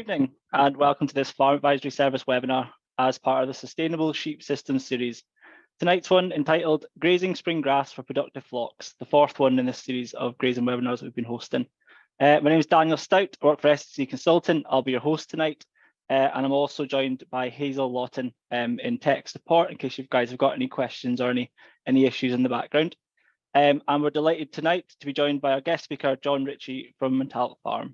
evening and welcome to this Farm Advisory Service webinar as part of the Sustainable Sheep Systems series. Tonight's one entitled Grazing Spring Grass for Productive Flocks, the fourth one in this series of grazing webinars that we've been hosting. My name is Daniel Stout, I work for STC Consultant. I'll be your host tonight, and I'm also joined by Hazel Lawton in tech support in case you guys have got any questions or any issues in the background. And we're delighted tonight to be joined by our guest speaker, John Ritchie from Montalt Farm.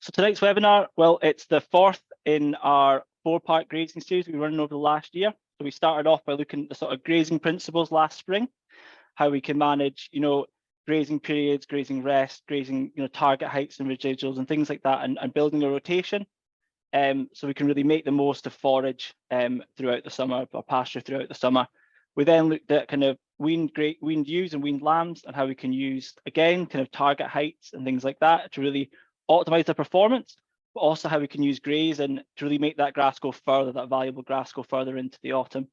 So tonight's webinar, well, it's the fourth in our four-part grazing series we've been running over the last year. So we started off by looking at the sort of grazing principles last spring, how we can manage, grazing periods, grazing rest, grazing, target heights and residuals and things like that, and building a rotation. So we can really make the most of forage throughout the summer, or pasture throughout the summer. We then looked at kind of weaned ewes and weaned lambs and how we can use, again, kind of target heights and things like that to really optimize the performance, but also how we can use grazing to really make that grass go further, that valuable grass go further into the autumn.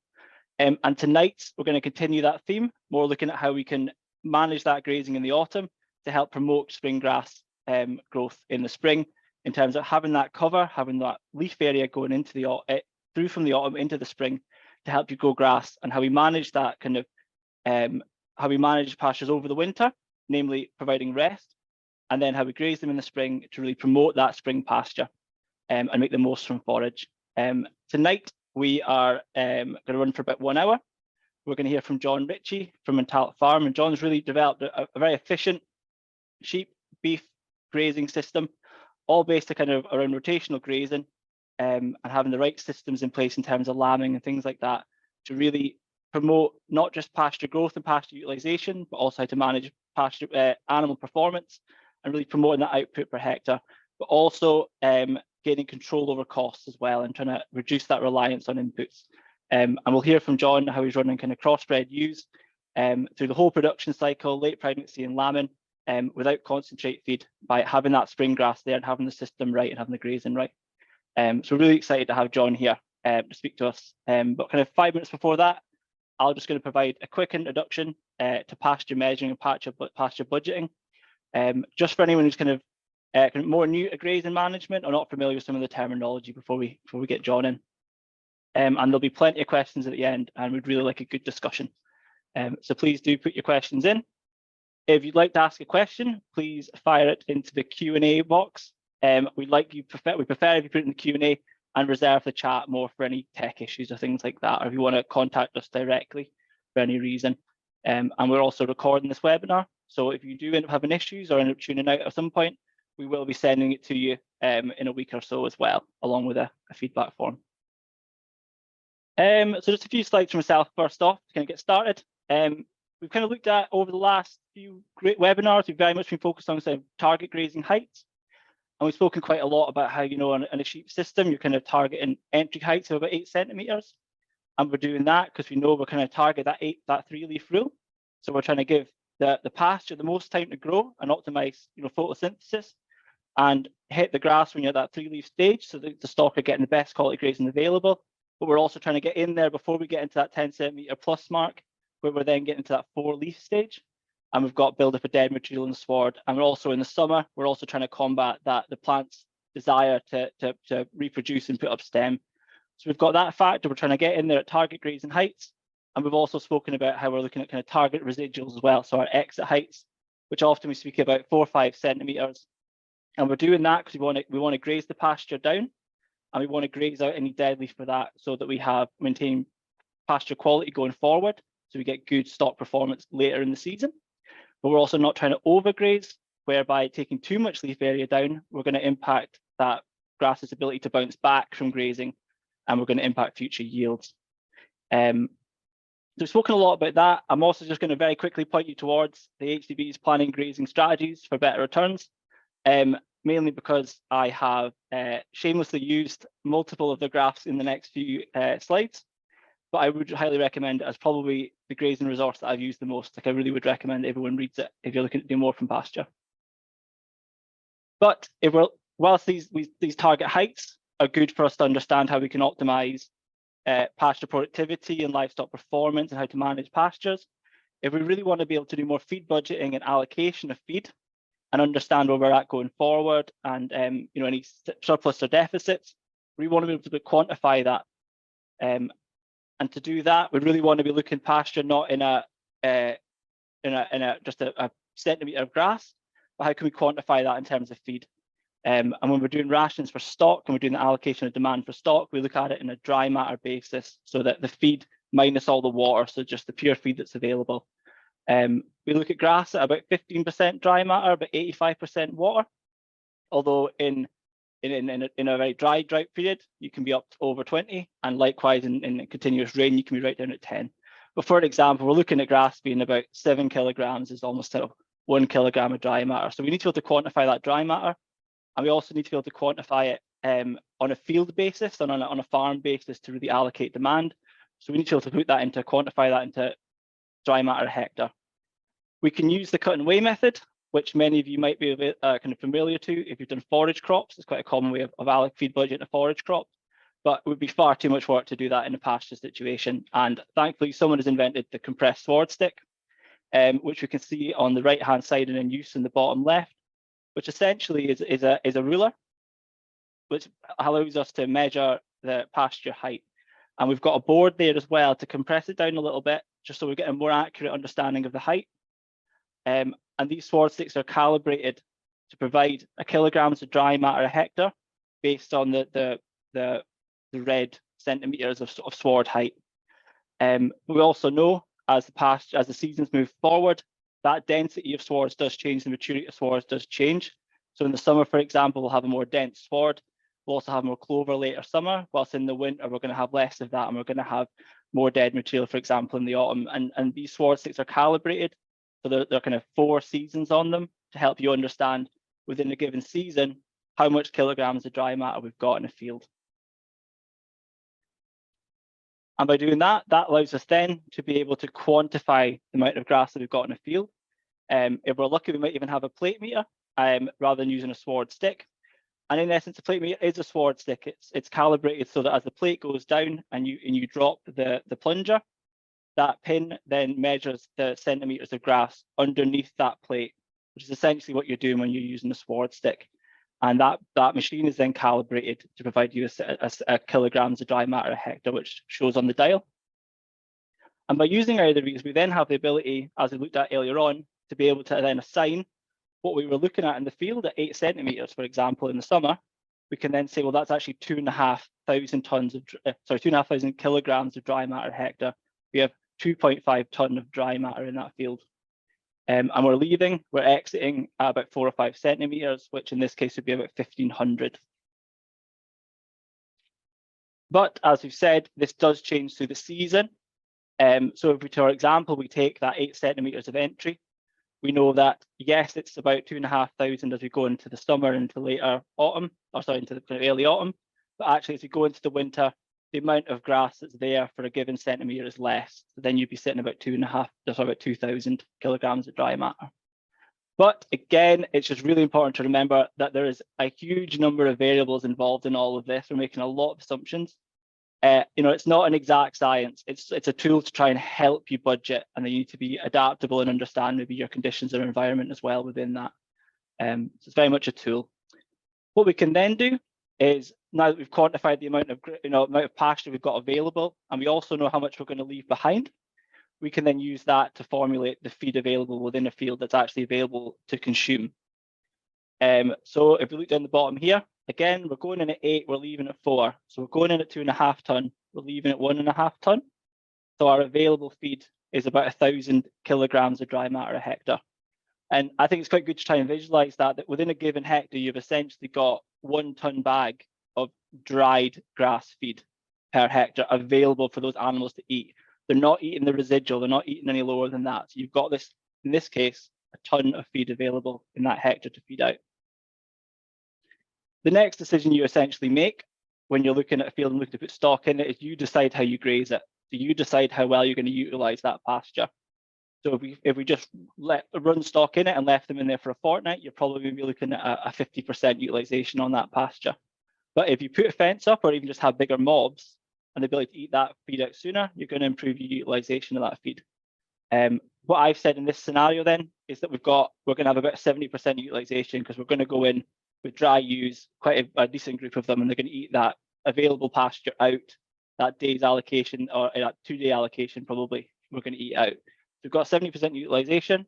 And tonight we're going to continue that theme, more looking at how we can manage that grazing in the autumn to help promote spring grass growth in the spring, in terms of having that cover, having that leaf area going into the through from the autumn into the spring to help you grow grass, and how we manage that kind of how we manage pastures over the winter, namely providing rest, and then how we graze them in the spring to really promote that spring pasture and make the most from forage. Tonight, we are going to run for about 1 hour. We're going to hear from John Ritchie from Montalt Farm, and John's really developed a very efficient sheep, beef grazing system, all based kind of around rotational grazing and having the right systems in place in terms of lambing and things like that to really promote not just pasture growth and pasture utilization, but also how to manage pasture animal performance and really promoting that output per hectare, but also gaining control over costs as well and trying to reduce that reliance on inputs. And we'll hear from John how he's running kind of crossbred ewes through the whole production cycle, late pregnancy and lambing, without concentrate feed, by having that spring grass there and having the system right and having the grazing right. So we're really excited to have John here to speak to us. But kind of 5 minutes before that, I'm just going to provide a quick introduction to pasture measuring and pasture budgeting. Just for anyone who's kind of more new to grazing management or not familiar with some of the terminology before we get John in. And there'll be plenty of questions at the end, and we'd really like a good discussion. So please do put your questions in. If you'd like to ask a question, please fire it into the Q&A box. We prefer if you put it in the Q&A and reserve the chat more for any tech issues or things like that, or if you want to contact us directly for any reason. And we're also recording this webinar, so if you do end up having issues or end up tuning out at some point, we will be sending it to you in a week or so as well, along with a feedback form. So just a few slides from myself first off to kind of get started. We've kind of looked at over the last few great webinars, we've very much been focused on target grazing heights. And we've spoken quite a lot about how, on a sheep system, you're kind of targeting entry heights of about 8 centimeters. And we're doing that because we know we're kind of target that 3-leaf rule. So we're trying to give the pasture the most time to grow and optimize, photosynthesis and hit the grass when you're at that 3-leaf stage, so that the stock are getting the best quality grazing available. But we're also trying to get in there before we get into that 10 centimeter plus mark, where we're then getting to that 4-leaf stage. And we've got build up a dead material in the sward. And we're also in the summer, we're also trying to combat the plant's desire to reproduce and put up stem. So we've got that factor. We're trying to get in there at target grazing heights. And we've also spoken about how we're looking at kind of target residuals as well. So our exit heights, which often we speak about 4 or 5 centimeters. And we're doing that because we want to graze the pasture down, and we want to graze out any dead leaf for that, so that we maintain pasture quality going forward, so we get good stock performance later in the season. But we're also not trying to overgraze, whereby taking too much leaf area down, we're going to impact that grass's ability to bounce back from grazing, and we're going to impact future yields. So we've spoken a lot about that. I'm also just going to very quickly point you towards the HDB's planning grazing strategies for better returns, mainly because I have shamelessly used multiple of the graphs in the next few slides. But I would highly recommend it as probably the grazing resource that I've used the most. Like, I really would recommend everyone reads it if you're looking to do more from pasture. But whilst these target heights are good for us to understand how we can optimize pasture productivity and livestock performance and how to manage pastures, if we really want to be able to do more feed budgeting and allocation of feed, and understand where we're at going forward, and you know, any surplus or deficits. We want to be able to quantify that, and to do that, we really want to be looking pasture not in a just a centimetre of grass, but how can we quantify that in terms of feed? And when we're doing rations for stock and we're doing the allocation of demand for stock, we look at it in a dry matter basis, so that the feed minus all the water, so just the pure feed that's available. We look at grass at about 15% dry matter, about 85% water. Although in a very dry drought period, you can be up to over 20, and likewise in continuous rain, you can be right down at 10. But for example, we're looking at grass being about 7 kilograms, is almost 1 kilogram of dry matter. So we need to be able to quantify that dry matter, and we also need to be able to quantify it on a field basis and on a farm basis to really allocate demand. So we need to be able to put that into, quantify that into dry matter a hectare. We can use the cut and weigh method, which many of you might be a bit kind of familiar to if you've done forage crops. It's quite a common way of allocating feed budget in a forage crop, but it would be far too much work to do that in a pasture situation. And thankfully, someone has invented the compressed sword stick, which we can see on the right-hand side and in use in the bottom left, which essentially is a ruler, which allows us to measure the pasture height. And we've got a board there as well to compress it down a little bit, just so we get a more accurate understanding of the height. And these sword sticks are calibrated to provide a kilograms of dry matter a hectare based on the red centimeters of sward height. We also know as the seasons move forward, that density of swards does change, the maturity of swards does change. So in the summer, for example, we'll have a more dense sward. We'll also have more clover later summer, whilst in the winter, we're going to have less of that, and we're going to have more dead material, for example, in the autumn. And these sward sticks are calibrated, so there are kind of 4 seasons on them to help you understand within a given season how much kilograms of dry matter we've got in a field. And by doing that, that allows us then to be able to quantify the amount of grass that we've got in a field. If we're lucky, we might even have a plate meter rather than using a sword stick. And in essence, a plate meter is a sword stick. It's calibrated so that as the plate goes down and you drop the plunger, that pin then measures the centimeters of grass underneath that plate, which is essentially what you're doing when you're using a sword stick. And that machine is then calibrated to provide you a kilograms of dry matter a hectare, which shows on the dial. And by using either of these, we then have the ability, as we looked at earlier on, to be able to then assign what we were looking at in the field at 8 centimeters, for example, in the summer. We can then say, well, that's actually 2,500 kilograms of dry matter a hectare. We have 2.5 ton of dry matter in that field. And we're exiting at about 4 or 5 centimeters, which in this case would be about 1,500. But as we've said, this does change through the season. So if we, to our example, we take that 8 centimeters of entry, we know that, yes, it's about 2,500 as we go into the summer, into later autumn, into the early autumn. But actually, as we go into the winter, the amount of grass that's there for a given centimetre is less. So then you'd be sitting about 2,000 kilograms of dry matter. But again, it's just really important to remember that there is a huge number of variables involved in all of this. We're making a lot of assumptions. It's not an exact science. It's a tool to try and help you budget, and you need to be adaptable and understand maybe your conditions or environment as well within that. So it's very much a tool. What we can then do is, now that we've quantified the amount of pasture we've got available, and we also know how much we're going to leave behind, we can then use that to formulate the feed available within a field that's actually available to consume. So if we look down the bottom here, again, we're going in at 8, we're leaving at 4. So we're going in at 2.5 ton, we're leaving at 1.5 ton. So our available feed is about 1,000 kilograms of dry matter a hectare. And I think it's quite good to try and visualize that within a given hectare, you've essentially got 1 ton bag of dried grass feed per hectare available for those animals to eat. They're not eating the residual, they're not eating any lower than that. So you've got this, in this case, a ton of feed available in that hectare to feed out. The next decision you essentially make when you're looking at a field and looking to put stock in it is you decide how you graze it. So you decide how well you're going to utilize that pasture. So if we just run stock in it and left them in there for a fortnight, you're probably going to be looking at a 50% utilization on that pasture. But if you put a fence up or even just have bigger mobs and the ability to eat that feed out sooner, you're going to improve your utilization of that feed. what I've said in this scenario then is that we're going to have about 70% utilization, because we're going to go in with dry ewes, quite a decent group of them, and they're going to eat that available pasture out, that day's allocation, or that 2-day allocation probably, we're going to eat out. So we've got 70% utilization.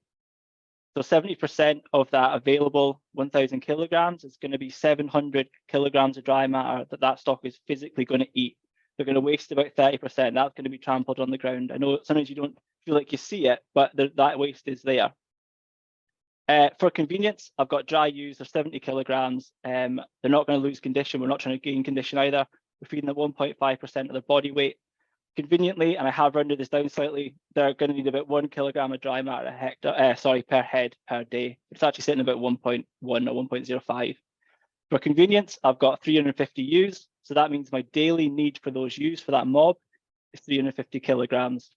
So 70% of that available 1,000 kilograms is going to be 700 kilograms of dry matter that stock is physically going to eat. They're going to waste about 30%. That's going to be trampled on the ground. I know sometimes you don't feel like you see it, but that waste is there. For convenience, I've got dry ewes, they're 70 kilograms. They're not going to lose condition. We're not trying to gain condition either. We're feeding them 1.5% of their body weight. Conveniently, and I have rounded this down slightly, they're going to need about 1 kilogram of dry matter per head per day. It's actually sitting about 1.1 or 1.05. For convenience, I've got 350 ewes, so that means my daily need for those ewes for that mob is 350 kilograms.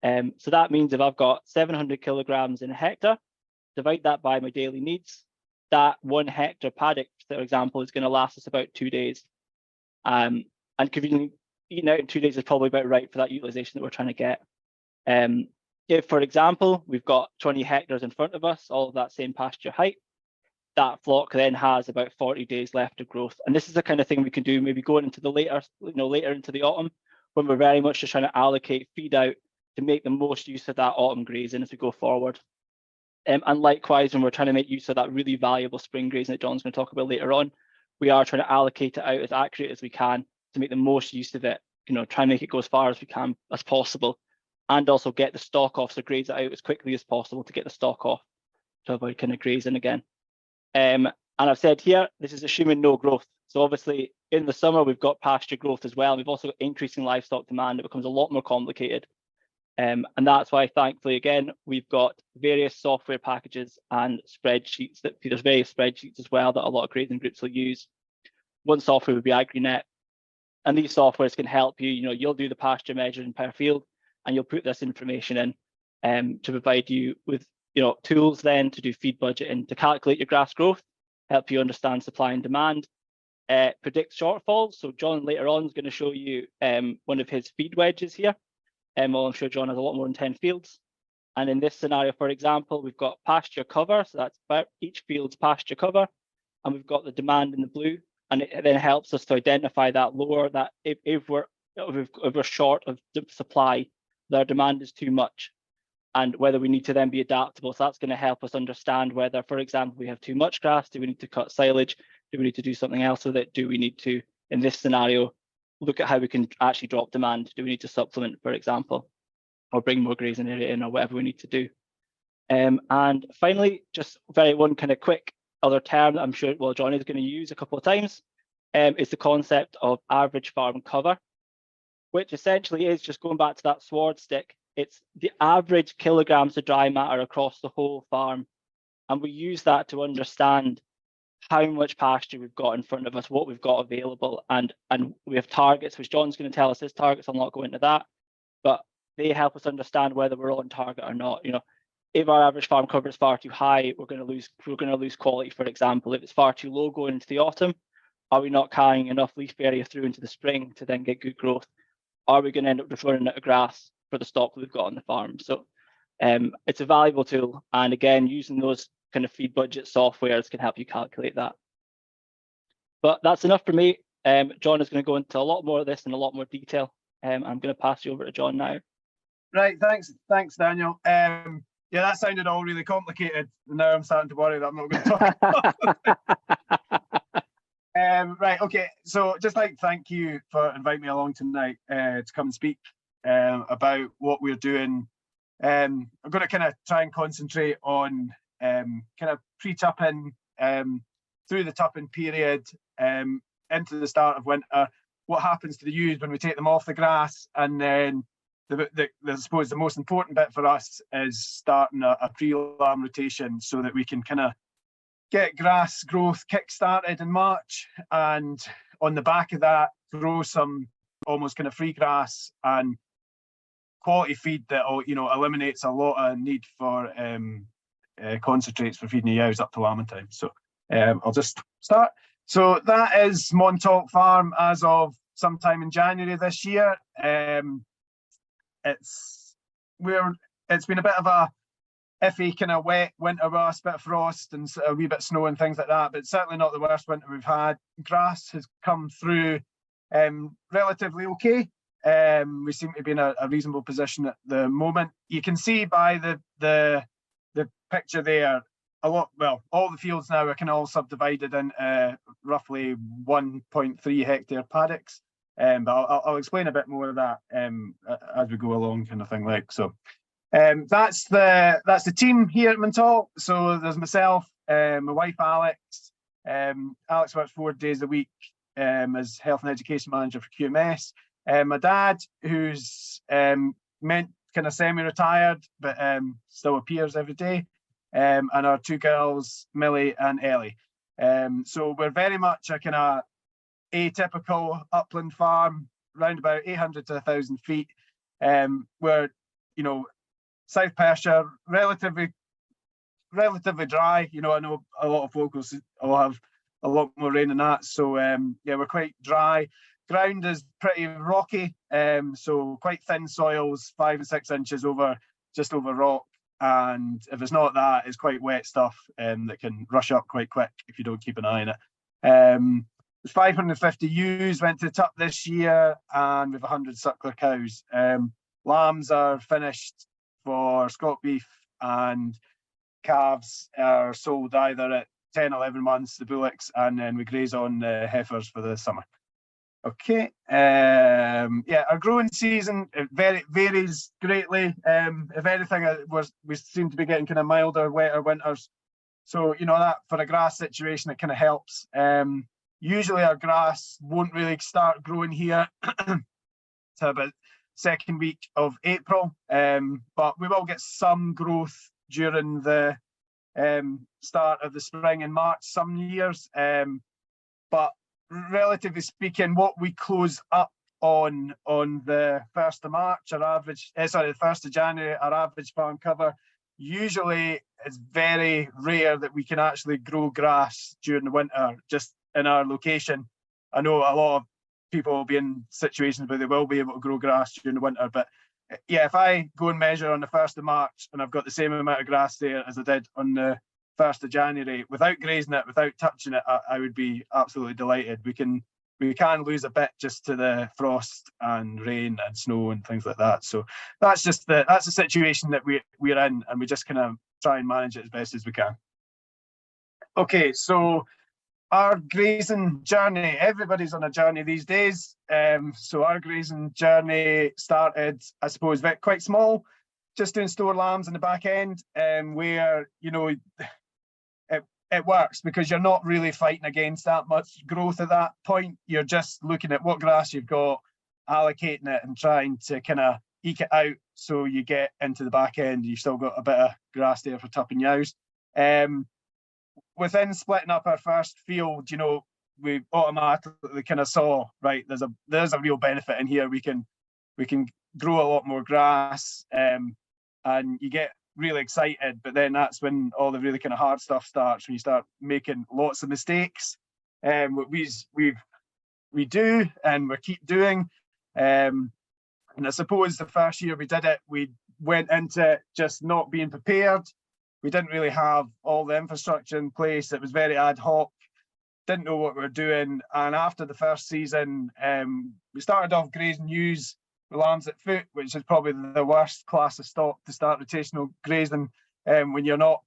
So that means if I've got 700 kilograms in a hectare, divide that by my daily needs, that 1 hectare paddock, for example, is going to last us about 2 days. And conveniently, eating out in 2 days is probably about right for that utilization that we're trying to get. If, for example, we've got 20 hectares in front of us, all of that same pasture height, that flock then has about 40 days left of growth. And this is the kind of thing we can do maybe going into the later into the autumn, when we're very much just trying to allocate feed out to make the most use of that autumn grazing as we go forward. And likewise, when we're trying to make use of that really valuable spring grazing that John's going to talk about later on, we are trying to allocate it out as accurate as we can to make the most use of it, try and make it go as far as we can as possible, and also get the stock off, so graze it out as quickly as possible to get the stock off to avoid kind of grazing again. And I've said here, this is assuming no growth. So obviously in the summer, we've got pasture growth as well. We've also got increasing livestock demand. It becomes a lot more complicated. And that's why, thankfully, again, we've got various software packages and spreadsheets there's various spreadsheets as well that a lot of grazing groups will use. One software would be AgriNet. And these softwares can help you, you'll do the pasture measuring per field, and you'll put this information in to provide you with, tools then to do feed budgeting, to calculate your grass growth, help you understand supply and demand, predict shortfalls. So John later on is going to show you one of his feed wedges here. Well, I'm sure John has a lot more than 10 fields. And in this scenario, for example, we've got pasture cover. So that's about each field's pasture cover. And we've got the demand in the blue. And it then helps us to identify that lower, that if we're short of supply, their demand is too much, and whether we need to then be adaptable. So that's going to help us understand whether, for example, we have too much grass. Do we need to cut silage? Do we need to do something else with it? Do we need to, in this scenario, look at how we can actually drop demand? Do we need to supplement, for example, or bring more grazing area in, or whatever we need to do? And finally, just one kind of quick other term that I'm sure, John is going to use a couple of times, is the concept of average farm cover, which essentially is just going back to that sword stick. It's the average kilograms of dry matter across the whole farm. And we use that to understand how much pasture we've got in front of us, what we've got available, and we have targets, which John's going to tell us his targets. I'll not go into that, but they help us understand whether we're on target or not. If our average farm cover is far too high, we're going to lose quality, for example. If it's far too low going into the autumn, are we not carrying enough leaf area through into the spring to then get good growth? Are we going to end up just running out of grass for the stock that we've got on the farm? So it's a valuable tool. And again, using those kind of feed budget softwares can help you calculate that. But that's enough for me. John is going to go into a lot more of this in a lot more detail. I'm going to pass you over to John now. Right, thanks, Daniel. Yeah, that sounded all really complicated. Now I'm starting to worry that I'm not going to talk about it. Right, okay. So just like thank you for inviting me along tonight to come and speak about what we're doing. I'm going to kind of try and concentrate on kind of pre-tupping, through the tupping period, into the start of winter, what happens to the ewes when we take them off the grass, and then I suppose the most important bit for us is starting a pre-lamb rotation so that we can kind of get grass growth kick-started in March, and on the back of that, grow some almost kind of free grass and quality feed that eliminates a lot of need for concentrates for feeding the ewes up to lambing time. So I'll just start. So that is Montalt Farm as of sometime in January this year. We're it's been a bit of a iffy kind of wet winter with us, bit of frost and a wee bit of snow and things like that, but certainly not the worst winter we've had. Grass has come through relatively okay. We seem to be in a reasonable position at the moment. You can see by the picture there, all the fields now are kind of all subdivided in roughly 1.3 hectare paddocks. But I'll explain a bit more of that as we go along, kind of thing. Like so, that's the team here at Montalt. So there's myself, my wife Alex. Alex works 4 days a week as health and education manager for QMS. My dad, who's meant kind of semi-retired, but still appears every day. And our 2 girls, Millie and Ellie. So we're very much a kind of atypical upland farm, around about 800 to 1,000 feet. We're, South Perthshire, relatively dry. I know a lot of locals will have a lot more rain than that. So we're quite dry. Ground is pretty rocky, so quite thin soils, 5 and 6 inches just over rock. And if it's not that, it's quite wet stuff that can rush up quite quick if you don't keep an eye on it. There's 550 ewes went to the tup this year, and we've 100 suckler cows. Lambs are finished for Scot beef, and calves are sold either at 10, 11 months, the bullocks, and then we graze on heifers for the summer. Okay, our growing season, it varies greatly. If anything, we seem to be getting kind of milder, wetter winters. So, that for a grass situation, it kind of helps. Usually our grass won't really start growing here to about second week of April, but we will get some growth during the start of the spring in March some years. But relatively speaking, what we close up on the 1st of March, the 1st of January, our average farm cover, usually it's very rare that we can actually grow grass during the winter, just in our location. I know a lot of people will be in situations where they will be able to grow grass during the winter, but if I go and measure on the 1st of March and I've got the same amount of grass there as I did on the 1st of January, without grazing it, without touching it, I would be absolutely delighted. We can lose a bit just to the frost and rain and snow and things like that. So that's the situation that we're in, and we just kind of try and manage it as best as we can. Okay, so our grazing journey, everybody's on a journey these days. So our grazing journey started, I suppose, quite small, just doing store lambs in the back end, where it works because you're not really fighting against that much growth at that point. You're just looking at what grass you've got, allocating it, and trying to kind of eke it out so you get into the back end. You've still got a bit of grass there for tupping ewes. Within splitting up our first field, we automatically kind of saw, right, there's a real benefit in here. We can grow a lot more grass, and you get really excited, but then that's when all the really kind of hard stuff starts, when you start making lots of mistakes. We do, and we keep doing. And I suppose the first year we did it, we went into it just not being prepared. We didn't really have all the infrastructure in place. It was very ad hoc, didn't know what we were doing. And after the first season, we started off grazing ewes, lambs at foot, which is probably the worst class of stock to start rotational grazing when you don't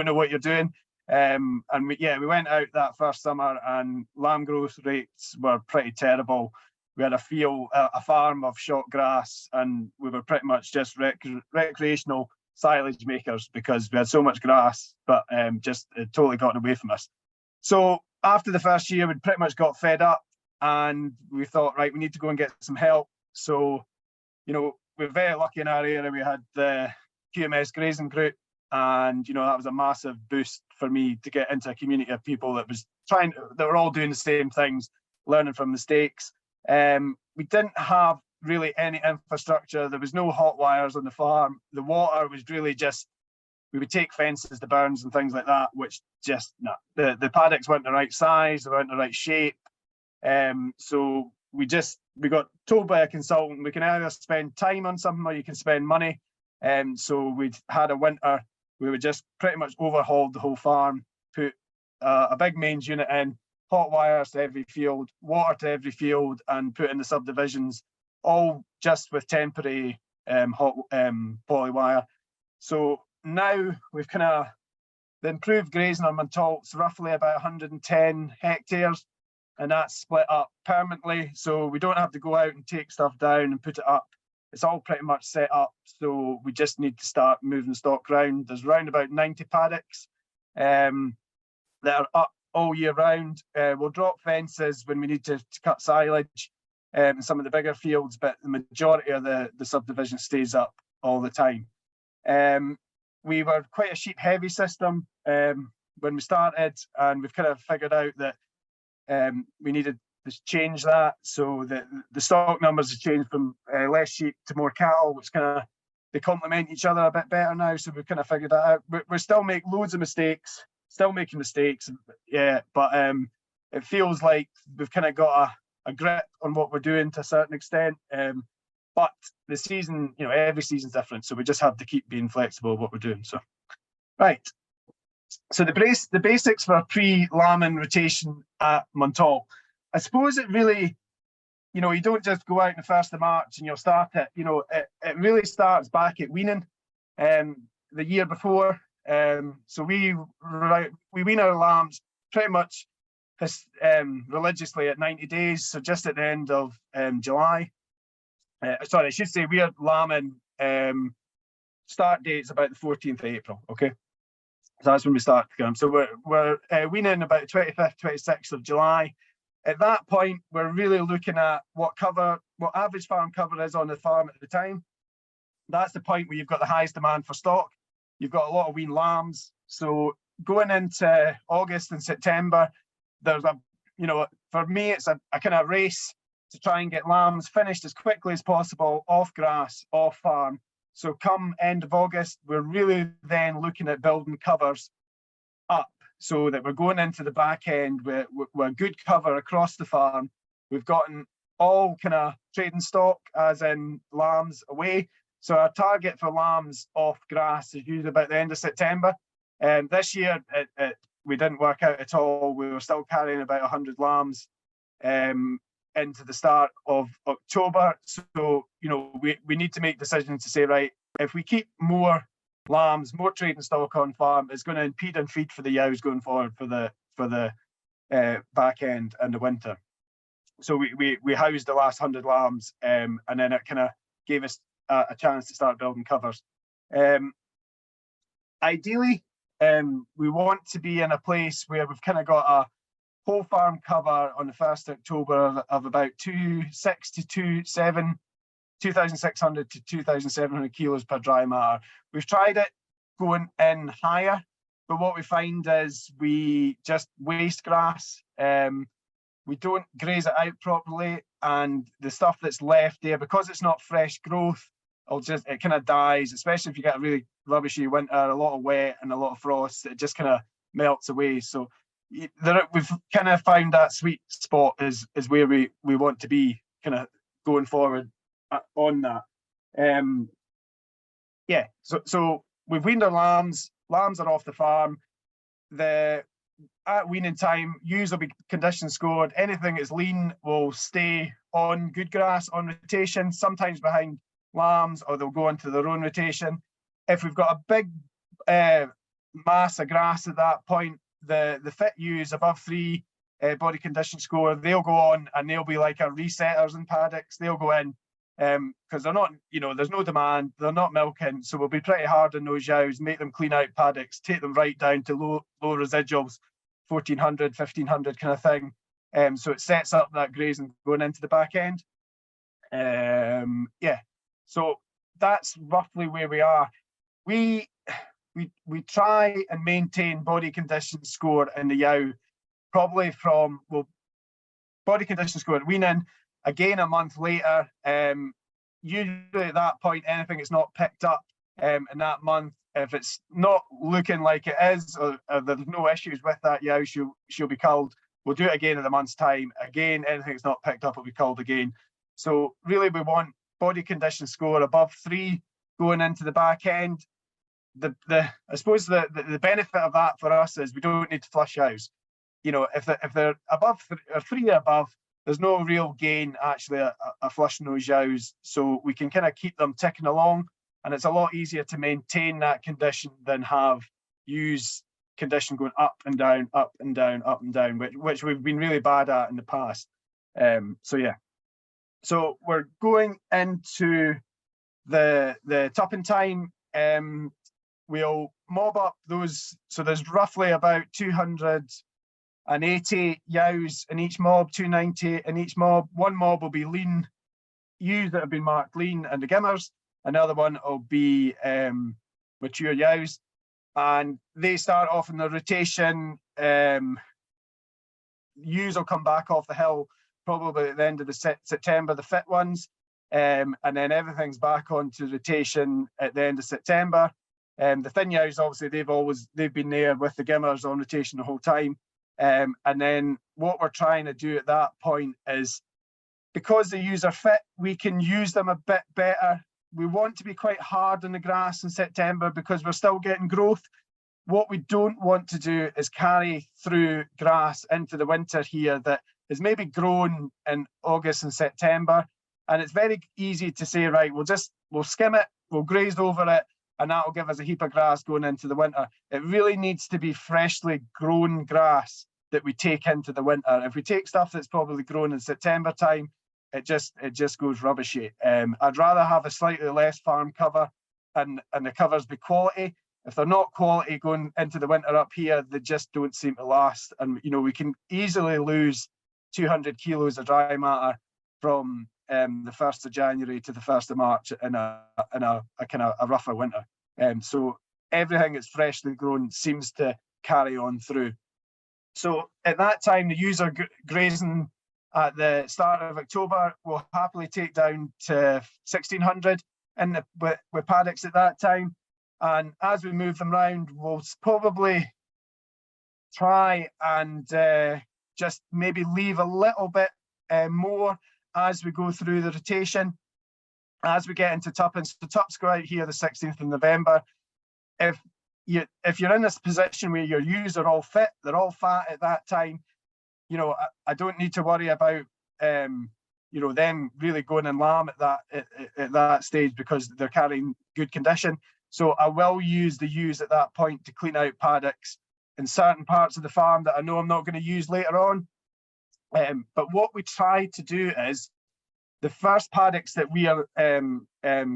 know what you're doing. And we went out that first summer, and lamb growth rates were pretty terrible. We had a farm of short grass, and we were pretty much just recreational silage makers because we had so much grass, but just it totally gotten away from us. So after the first year, we'd pretty much got fed up, and we thought, right, we need to go and get some help. So, we're very lucky in our area. We had the QMS grazing group, and that was a massive boost for me to get into a community of people that were all doing the same things, learning from mistakes. We didn't have really any infrastructure. There was no hot wires on the farm. The water was really just, we would take fences to burns and things like that, which just, no. The paddocks weren't the right size, they weren't the right shape. So we got told by a consultant we can either spend time on something or you can spend money. So we'd had a winter. We would just pretty much overhauled the whole farm, put a big mains unit in, hot wires to every field, water to every field, and put in the subdivisions, all just with temporary hot poly wire. So now we've kind of the improved grazing on Montalt's roughly about 110 hectares, and that's split up permanently. So we don't have to go out and take stuff down and put it up. It's all pretty much set up. So we just need to start moving stock around. There's around about 90 paddocks that are up all year round. We'll drop fences when we need to cut silage in some of the bigger fields, but the majority of the subdivision stays up all the time. We were quite a sheep heavy system when we started, and we've kind of figured out that we needed to change that. So the stock numbers have changed from less sheep to more cattle, which kind of they complement each other a bit better now. So we've kind of figured that out. We still make loads of mistakes, still making mistakes, yeah, but it feels like we've kind of got a grip on what we're doing to a certain extent. But the season, every season's different, so we just have to keep being flexible with what we're doing. So, right. So the basics for pre-lambing rotation at Montalt. I suppose it really, you don't just go out on the 1st of March and you'll start it. It really starts back at weaning the year before. So we wean our lambs pretty much religiously at 90 days, so just at the end of July. Sorry, I should say we are lambing start date's about the 14th of April, okay? So that's when we start to come. So we're weaning about the 25th, 26th of July. At that point, we're really looking at what average farm cover is on the farm at the time. That's the point where you've got the highest demand for stock. You've got a lot of wean lambs. So going into August and September, there's for me, it's a kind of race to try and get lambs finished as quickly as possible off grass, off farm. So come end of August, we're really then looking at building covers up so that we're going into the back end with good cover across the farm. We've gotten all kind of trading stock, as in lambs away. So our target for lambs off grass is usually about the end of September. This year, we didn't work out at all. We were still carrying about 100 lambs into the start of October. So, we need to make decisions to say, right, if we keep more lambs, more trading stock on farm, it's going to impede and feed for the yows going forward for the back end and the winter. So we housed the last 100 lambs, and then it kind of gave us a chance to start building covers. Ideally, we want to be in a place where we've kind of got a whole farm cover on the 1st of October of about 2,600 to 2,700 kilos per dry matter. We've tried it going in higher, but what we find is we just waste grass. We don't graze it out properly, and the stuff that's left there, because it's not fresh growth, it kind of dies, especially if you get a really rubbishy winter, a lot of wet and a lot of frost, it just kind of melts away. So we've kind of found that sweet spot is where we want to be kind of going forward on that. So we've weaned our lambs are off the farm. At weaning time, ewes will be condition scored. Anything that's lean will stay on good grass on rotation, sometimes behind lambs, or they'll go into their own rotation. If we've got a big mass of grass at that point, the fit ewes above 3 body condition score, they'll go on and they'll be like our resetters in paddocks. They'll go in because they're not, there's no demand, they're not milking, so we'll be pretty hard on those yows, make them clean out paddocks, take them right down to low residuals, 1,400, 1,500 kind of thing. So it sets up that grazing going into the back end. So that's roughly where we are. We try and maintain body condition score in the yow, probably from body condition score at weaning, again a month later. Usually at that point, anything that's not picked up in that month, if it's not looking like it is, or there's no issues with that yow, she'll be culled. We'll do it again in a month's time. Again, anything that's not picked up will be called again. So really, we want body condition score above 3 going into the back end. I suppose the benefit of that for us is we don't need to flush ewes. You know, if they're above 3 or above, there's no real gain actually a flushing those ewes. So we can kind of keep them ticking along, and it's a lot easier to maintain that condition than have ewes condition going up and down, up and down, up and down, which we've been really bad at in the past. So yeah. So we're going into the tupping time. We'll mob up those. So there's roughly about 280 ewes in each mob, 290 in each mob. One mob will be lean ewes that have been marked lean and the gimmers. Another one will be mature ewes. And they start off in the rotation. Ewes will come back off the hill probably at the end of the September, the fit ones. And then everything's back onto rotation at the end of September. The thin ewes, obviously, they've been there with the gimmers on rotation the whole time. And then what we're trying to do at that point is, because the ewes are fit, we can use them a bit better. We want to be quite hard on the grass in September because we're still getting growth. What we don't want to do is carry through grass into the winter here that is maybe grown in August and September. And it's very easy to say, right, we'll skim it, we'll graze over it, and that'll give us a heap of grass going into the winter. It really needs to be freshly grown grass that we take into the winter. If we take stuff that's probably grown in September time, it just goes rubbishy. I'd rather have a slightly less farm cover and the covers be quality. If they're not quality going into the winter up here, they just don't seem to last. And you know, we can easily lose 200 kilos of dry matter from the 1st of January to the 1st of March in a kind of a rougher winter. So everything that's freshly grown seems to carry on through. So at that time, the ewes are grazing at the start of October. We'll happily take down to 1600 with paddocks at that time. And as we move them around, we'll probably try and just maybe leave a little bit more as we go through the rotation. As we get into tuppence, the tups go out here the 16th of November. If you're in this position where your ewes are all fit, they're all fat at that time, you know, I don't need to worry about you know, them really going in lamb at that stage because they're carrying good condition. So I will use the ewes at that point to clean out paddocks in certain parts of the farm that I know I'm not going to use later on. But what we try to do is, the first paddocks that we are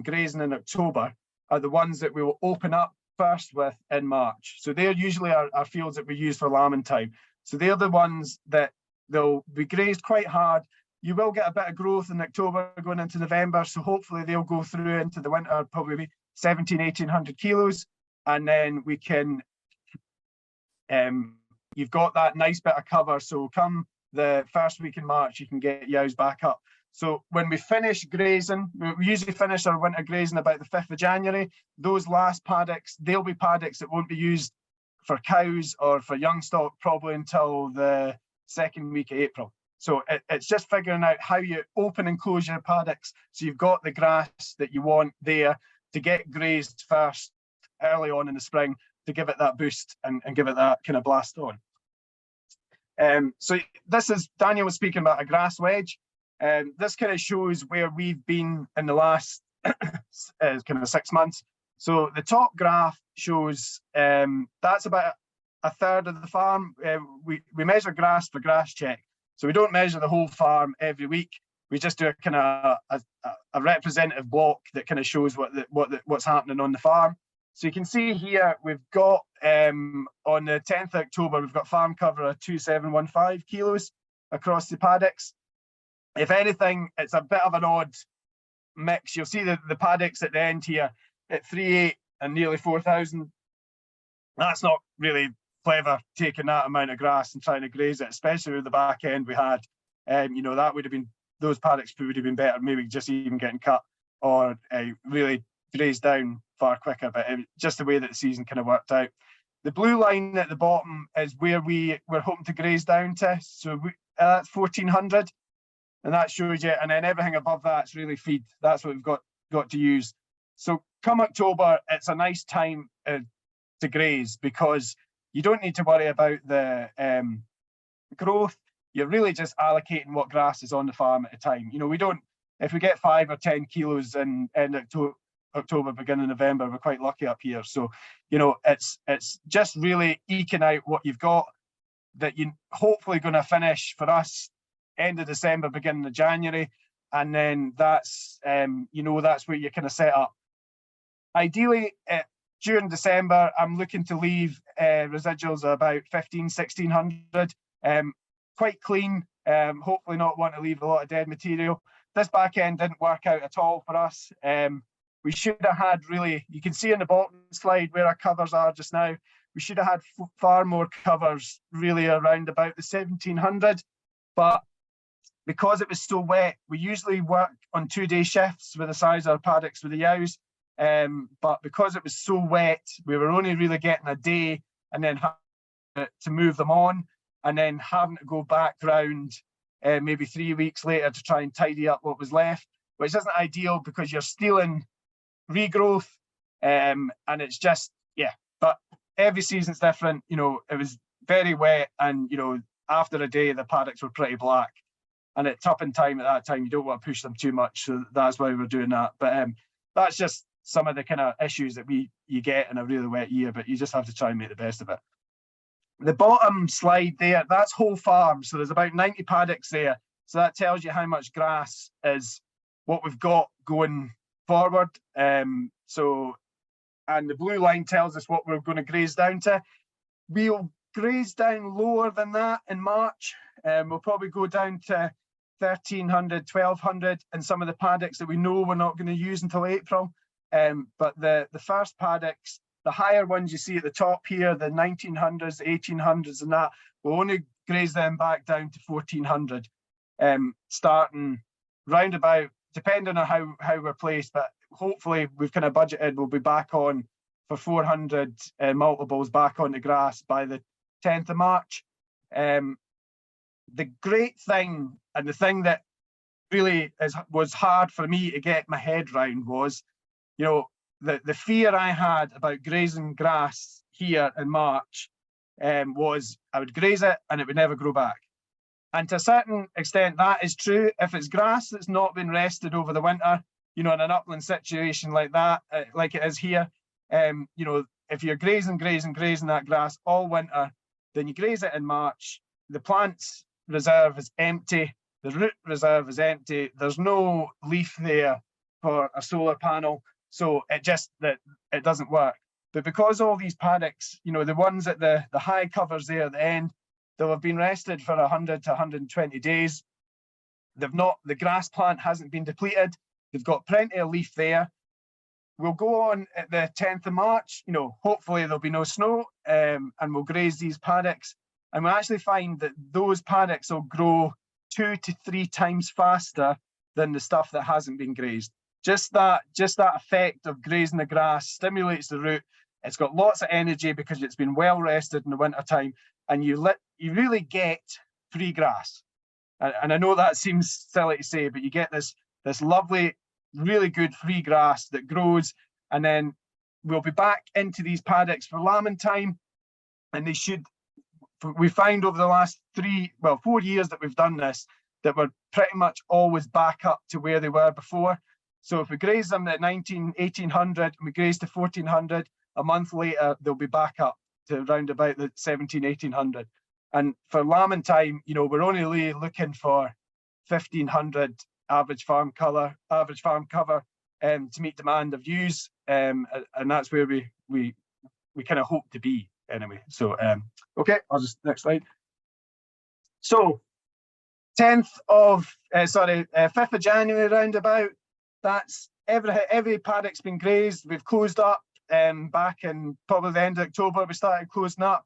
grazing in October are the ones that we will open up first with in March. So they're usually our fields that we use for lambing time. So they're the ones that they'll be grazed quite hard. You will get a bit of growth in October going into November. So hopefully they'll go through into the winter, probably 1800 kilos. And then we can, you've got that nice bit of cover. So come the first week in March, you can get ewes back up. So when we finish grazing, we usually finish our winter grazing about the 5th of January. Those last paddocks, they'll be paddocks that won't be used for cows or for young stock probably until the 2nd week of April. So it's just figuring out how you open and close your paddocks so you've got the grass that you want there to get grazed first early on in the spring to give it that boost and give it that kind of blast on. So this is, Daniel was speaking about a grass wedge. This kind of shows where we've been in the last kind of 6 months. So the top graph shows that's about a third of the farm. We measure grass for grass check. So we don't measure the whole farm every week. We just do a kind of a representative block that kind of shows what's happening on the farm. So you can see here we've got on the 10th of October, we've got farm cover of 2715 kilos across the paddocks. If anything, it's a bit of an odd mix. You'll see the paddocks at the end here at 3.8 and nearly 4,000. That's not really clever, taking that amount of grass and trying to graze it, especially with the back end we had. You know, that would have been, those paddocks would have been better, maybe just even getting cut or really grazed down far quicker. But just the way that the season kind of worked out. The blue line at the bottom is where we're hoping to graze down to. So that's 1400, and that shows you. And then everything above that's really feed. That's what we've got to use. So come October, it's a nice time to graze, because you don't need to worry about the growth. You're really just allocating what grass is on the farm at a time. You know, we don't, if we get 5 or 10 kilos in end October, beginning November, we're quite lucky up here. So, you know, it's just really eking out what you've got, that you hopefully going to finish for us end of December, beginning of January. And then that's, you know, that's where you kind of set up. Ideally, during December, I'm looking to leave residuals of about 1600, quite clean, hopefully not want to leave a lot of dead material. This back end didn't work out at all for us. We should have had really, you can see in the bottom slide where our covers are just now, we should have had far more covers really around about the 1700, but because it was so wet, we usually work on 2-day shifts with the size of our paddocks with the yows. But because it was so wet, we were only really getting a day and then having to move them on, and then having to go back round maybe 3 weeks later to try and tidy up what was left, which isn't ideal because you're stealing regrowth, and it's just, yeah, but every season's different. You know, it was very wet, and, you know, after a day, the paddocks were pretty black. And at tupping time at that time, you don't want to push them too much. So that's why we're doing that. But that's just some of the kind of issues that you get in a really wet year, but you just have to try and make the best of it. The bottom slide there, that's whole farm. So there's about 90 paddocks there. So that tells you how much grass is what we've got going forward. And the blue line tells us what we're going to graze down to. We'll graze down lower than that in March. We'll probably go down to 1300, 1200, and some of the paddocks that we know we're not going to use until April. But the first paddocks, the higher ones you see at the top here, the 1900s, 1800s, and that, we'll only graze them back down to 1400, starting round about, depending on how we're placed, but hopefully we've kind of budgeted, we'll be back on for 400 multiples back on the grass by the 10th of March. The great thing, and the thing that really was hard for me to get my head round, was, you know, the fear I had about grazing grass here in March was I would graze it and it would never grow back. And to a certain extent, that is true. If it's grass that's not been rested over the winter, you know, in an upland situation like that, like it is here, you know, if you're grazing that grass all winter, then you graze it in March, the plant's reserve is empty, the root reserve is empty, there's no leaf there for a solar panel, so it doesn't work. But because all these paddocks, you know, the ones at the high covers there at the end, they'll have been rested for 100 to 120 days. The grass plant hasn't been depleted, they've got plenty of leaf there. We'll go on at the 10th of March, you know, hopefully there'll be no snow, and we'll graze these paddocks. And we'll actually find that those paddocks will grow 2 to 3 times faster than the stuff that hasn't been grazed. Just that effect of grazing the grass stimulates the root. It's got lots of energy because it's been well rested in the winter time, and you really get free grass. And I know that seems silly to say, but you get this lovely, really good free grass that grows, and then we'll be back into these paddocks for lambing time, and we find over the last 4 years that we've done this, that we're pretty much always back up to where they were before. So if we graze them at 1800 and we graze to 1400, a month later, they'll be back up to around about the 1800. And for lambing time, you know, we're only really looking for 1500 average farm cover to meet demand of ewes, and that's where we kind of hope to be anyway. So okay, I'll just next slide. So 5th of January roundabout, that's every paddock's been grazed. We've closed up back in probably the end of October. We started closing up.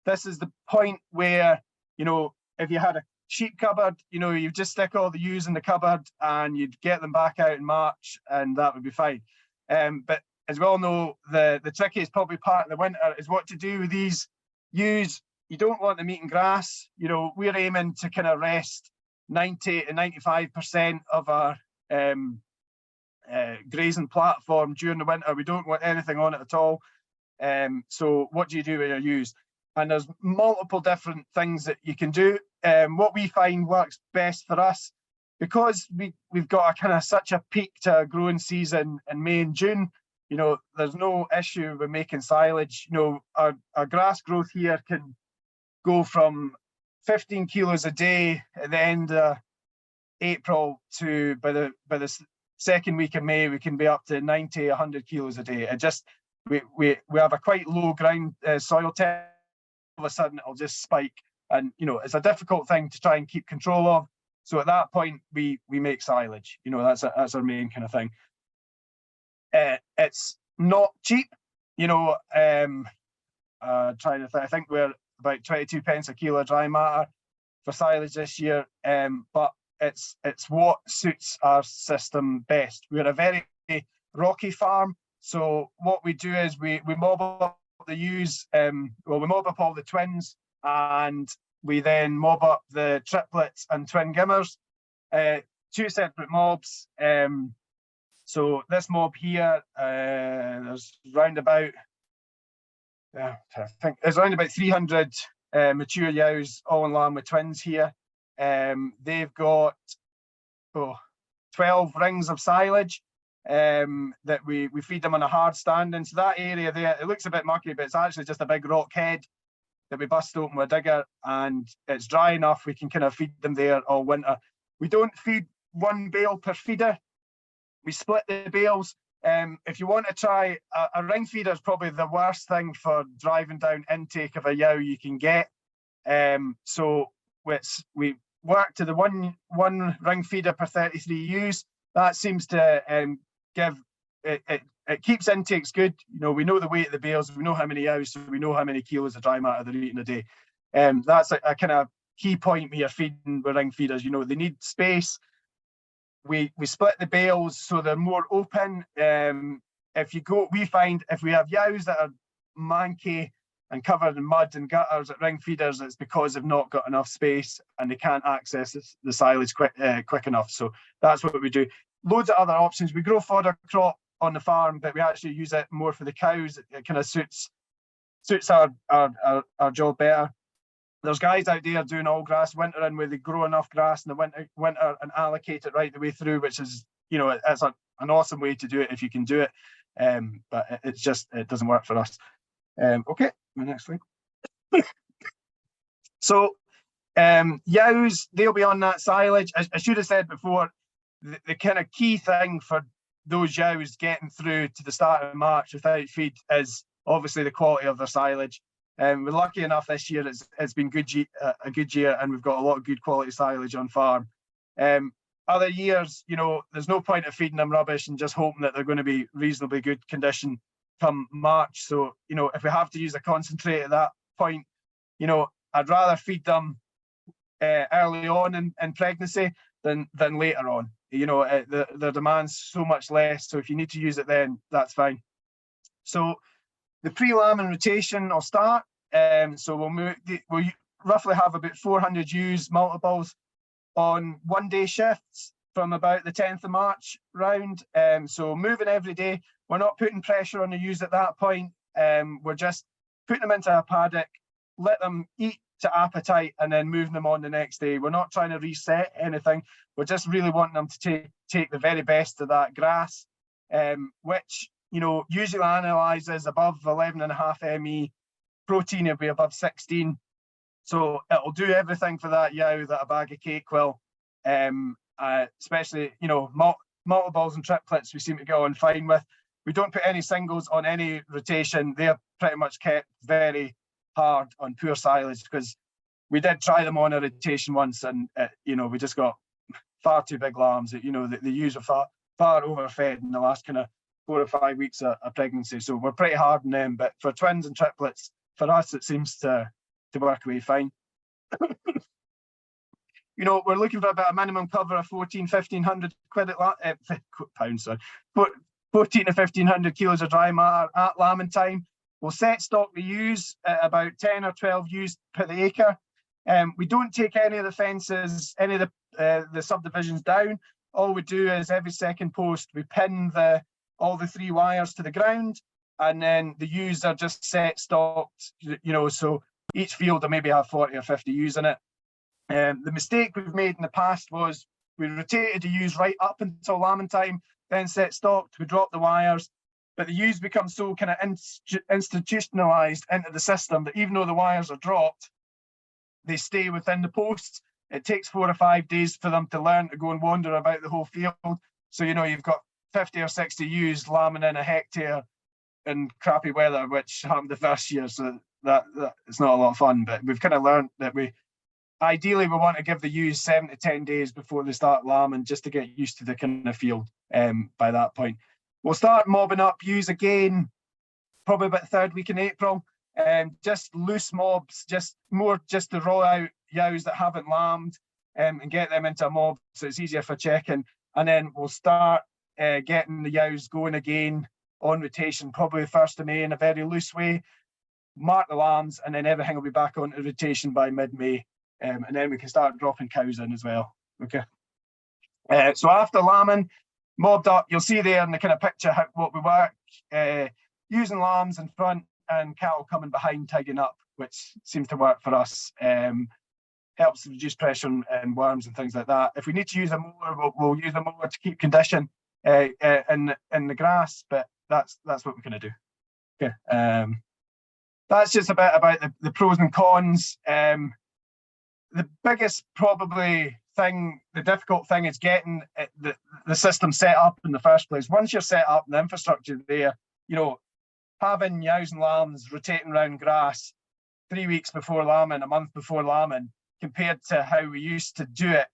This is the point where, you know, if you had a sheep cupboard, you know, you just stick all the ewes in the cupboard and you'd get them back out in March and that would be fine. But as we all know, the trickiest probably part of the winter is what to do with these ewes. You don't want them eating grass. You know, we're aiming to kind of rest 90 to 95% of our grazing platform during the winter. We don't want anything on it at all. So what do you do with your ewes? And there's multiple different things that you can do. What we find works best for us, because we've got a kind of such a peak to a growing season in May and June, you know, there's no issue with making silage. You know, our grass growth here can go from 15 kilos a day at the end of April to by the second week of May, we can be up to 90, 100 kilos a day. It just, we have a quite low ground soil temp. All of a sudden it'll just spike, and you know, it's a difficult thing to try and keep control of. So at that point we make silage. You know, that's our main kind of thing. It's not cheap, you know. Trying to think, I think we're about 22 pence a kilo dry matter for silage this year, but it's what suits our system best. We're a very rocky farm, so what we do is we mob up the ewes, well, we mob up all the twins, and we then mob up the triplets and twin gimmers, 2 separate mobs. So this mob here, there's round about, I think there's around about 300 mature ewes all in line with twins here. They've got 12 rings of silage that we feed them on a hard standing. So that area there, it looks a bit mucky, but it's actually just a big rock head that we bust open with a digger, and it's dry enough we can kind of feed them there all winter. We don't feed one bale per feeder. We split the bales. If you want to try, a ring feeder is probably the worst thing for driving down intake of a ewe you can get. So we work to the one ring feeder per 33 ewes. That seems to give it keeps intakes good. You know, we know the weight of the bales, we know how many ewes, so we know how many kilos of dry matter they're eating a day. That's a kind of key point when you're feeding with ring feeders. You know, they need space. We split the bales so they're more open. We find if we have ewes that are manky and covered in mud and gutters at ring feeders, it's because they've not got enough space and they can't access the silage quick enough. So that's what we do. Loads of other options. We grow fodder crop on the farm, but we actually use it more for the cows. It kind of suits our job better. There's guys out there doing all grass wintering, where they grow enough grass in the winter and allocate it right the way through, which is, you know, it's an awesome way to do it if you can do it. But it doesn't work for us. Okay, my next slide. So ewes, they'll be on that silage. I should have said before, the kind of key thing for those ewes getting through to the start of March without feed is obviously the quality of their silage. We're lucky enough this year, it's been a good year, and we've got a lot of good quality silage on farm. Other years, you know, there's no point of feeding them rubbish and just hoping that they're going to be reasonably good condition come March. So, you know, if we have to use a concentrate at that point, you know, I'd rather feed them early on in pregnancy than later on. You know, the demand's so much less. So if you need to use it then, that's fine. So the pre-lambing rotation will start. So we'll roughly have about 400 ewes multiples on one-day shifts from about the 10th of March round. So moving every day. We're not putting pressure on the ewes at that point. We're just putting them into a paddock, let them eat to appetite, and then moving them on the next day. We're not trying to reset anything. We're just really wanting them to take the very best of that grass, which, you know, usually analyzes above 11.5 ME. Protein will be above 16. So it'll do everything for that ewe that a bag of cake will. Especially, you know, multiples and triplets we seem to go on fine with. We don't put any singles on any rotation. They're pretty much kept very hard on poor silage, because we did try them on a rotation once, and you know, we just got far too big lambs. You know, the ewes are far overfed in the last kind of 4 or 5 weeks of pregnancy. So we're pretty hard on them. But for twins and triplets, for us, it seems to work away fine. You know, we're looking for about a minimum cover of 1,400-1,500 quid at pounds, sorry, 14 to 1500 kilos of dry matter at lambing time. We'll set stock the ewes at about 10 or 12 ewes per the acre. We don't take any of the fences, any of the subdivisions down. All we do is every second post, we pin all the 3 wires to the ground, and then the ewes are just set stocked, so each field will maybe have 40 or 50 ewes in it. The mistake we've made in the past was we rotated the ewes right up until lambing time, then set stocked, we dropped the wires, but the ewes become so kind of institutionalized into the system that even though the wires are dropped, they stay within the posts. It takes 4 or 5 days for them to learn to go and wander about the whole field. So, you've got 50 or 60 ewes lambing in a hectare in crappy weather, which happened the first year. So that it's not a lot of fun, but we've kind of learned that ideally we want to give the ewes 7 to 10 days before they start lambing, just to get used to the kind of field by that point. We'll start mobbing up ewes again, probably about the 3rd week in April. Just loose mobs, just to roll out ewes that haven't lambed and get them into a mob so it's easier for checking. And then we'll start getting the ewes going again on rotation, probably the 1st of May in a very loose way. Mark the lambs, and then everything will be back onto rotation by mid-May. And then we can start dropping cows in as well. Okay. So after lambing, mobbed up, you'll see there in the kind of picture what we work, using lambs in front and cattle coming behind, tagging up, which seems to work for us. Helps reduce pressure and worms and things like that. If we need to use a mower, we'll use a mower to keep condition in the grass, but that's what we're going to do. Okay. That's just a bit about the pros and cons. The biggest probably thing, the difficult thing, is getting the system set up in the first place. Once you're set up and the infrastructure there, having ewes and lambs rotating around grass 3 weeks before lambing, a month before lambing, compared to how we used to do it.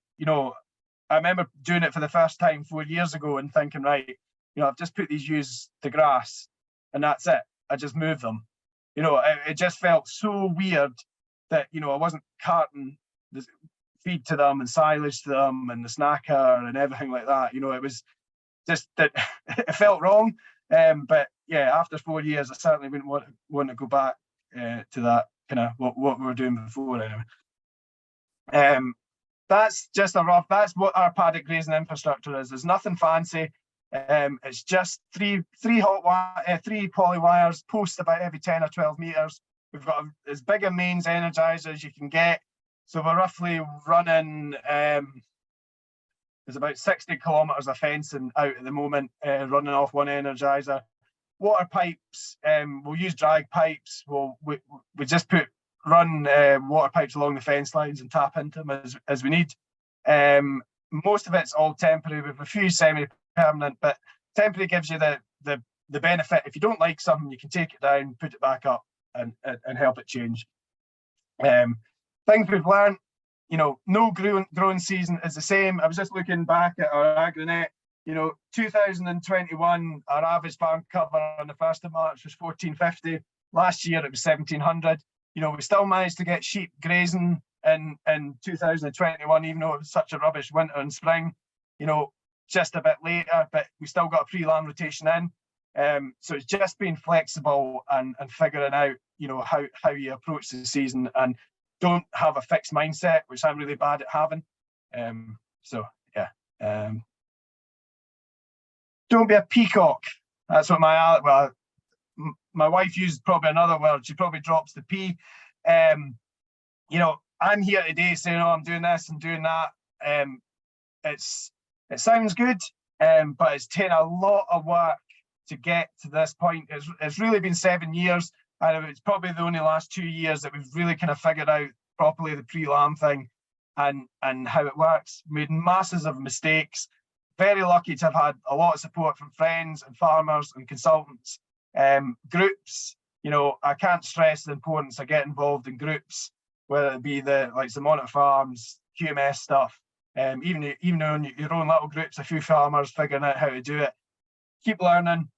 I remember doing it for the first time 4 years ago and thinking, right, I've just put these ewes to grass and that's it. I just move them. It just felt so weird that, I wasn't carting the feed to them and silage to them and the snacker and everything like that. It was just that it felt wrong. But yeah, after 4 years, I certainly wouldn't want to go back to that kind of what we were doing before anyway. That's just that's what our paddock grazing infrastructure is. There's nothing fancy. It's just three poly wires, posts about every 10 or 12 meters. We've got as big a mains energizer as you can get. So we're roughly running, there's about 60 kilometers of fencing out at the moment, running off one energizer. Water pipes, we'll use drag pipes. We just run water pipes along the fence lines and tap into them as we need. Most of it's all temporary, with a few semi-permanent, but temporary gives you the benefit. If you don't like something, you can take it down, put it back up, and help it change. Things we've learned, no growing season is the same. I was just looking back at our AgriNet. 2021, our average farm cover on the 1st of March was 1450. Last year it was 1700. We still managed to get sheep grazing in 2021, even though it was such a rubbish winter and spring. Just a bit later, but we still got a pre-lamb rotation in. So it's just being flexible and figuring out, how you approach the season, and don't have a fixed mindset, which I'm really bad at having. So yeah. Don't be a peacock. That's what my wife used probably another word. She probably drops the P. I'm here today saying, I'm doing this and doing that. It sounds good, but it's taken a lot of work to get to this point. It's really been 7 years, and it's probably the only last 2 years that we've really kind of figured out properly the pre-lamb thing and how it works. Made masses of mistakes. Very lucky to have had a lot of support from friends and farmers and consultants. Groups, I can't stress the importance of getting involved in groups, whether it be the Montalt Farms, QMS stuff, even in your own little groups, a few farmers figuring out how to do it. Keep learning,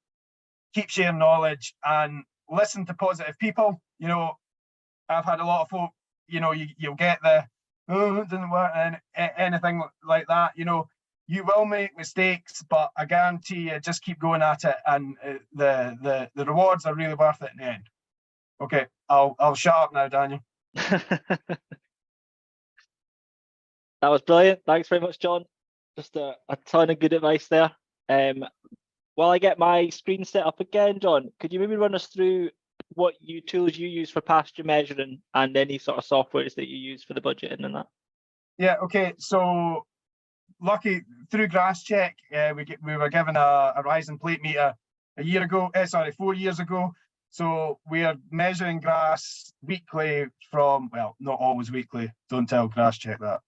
keep sharing knowledge, and listen to positive people. I've had a lot of folk, you'll get it didn't work, and anything like that. you will make mistakes, but I guarantee you, just keep going at it, and the rewards are really worth it in the end. Okay, I'll shut up now, Daniel. That was brilliant. Thanks very much, John. Just a ton of good advice there. While I get my screen set up again, John, could you maybe run us through what tools you use for pasture measuring and any sort of softwares that you use for the budgeting and that? Yeah, okay. So lucky through Grass Check, we were given a rising plate meter 4 years ago. So we are measuring grass weekly from, well, not always weekly, don't tell Grass Check that.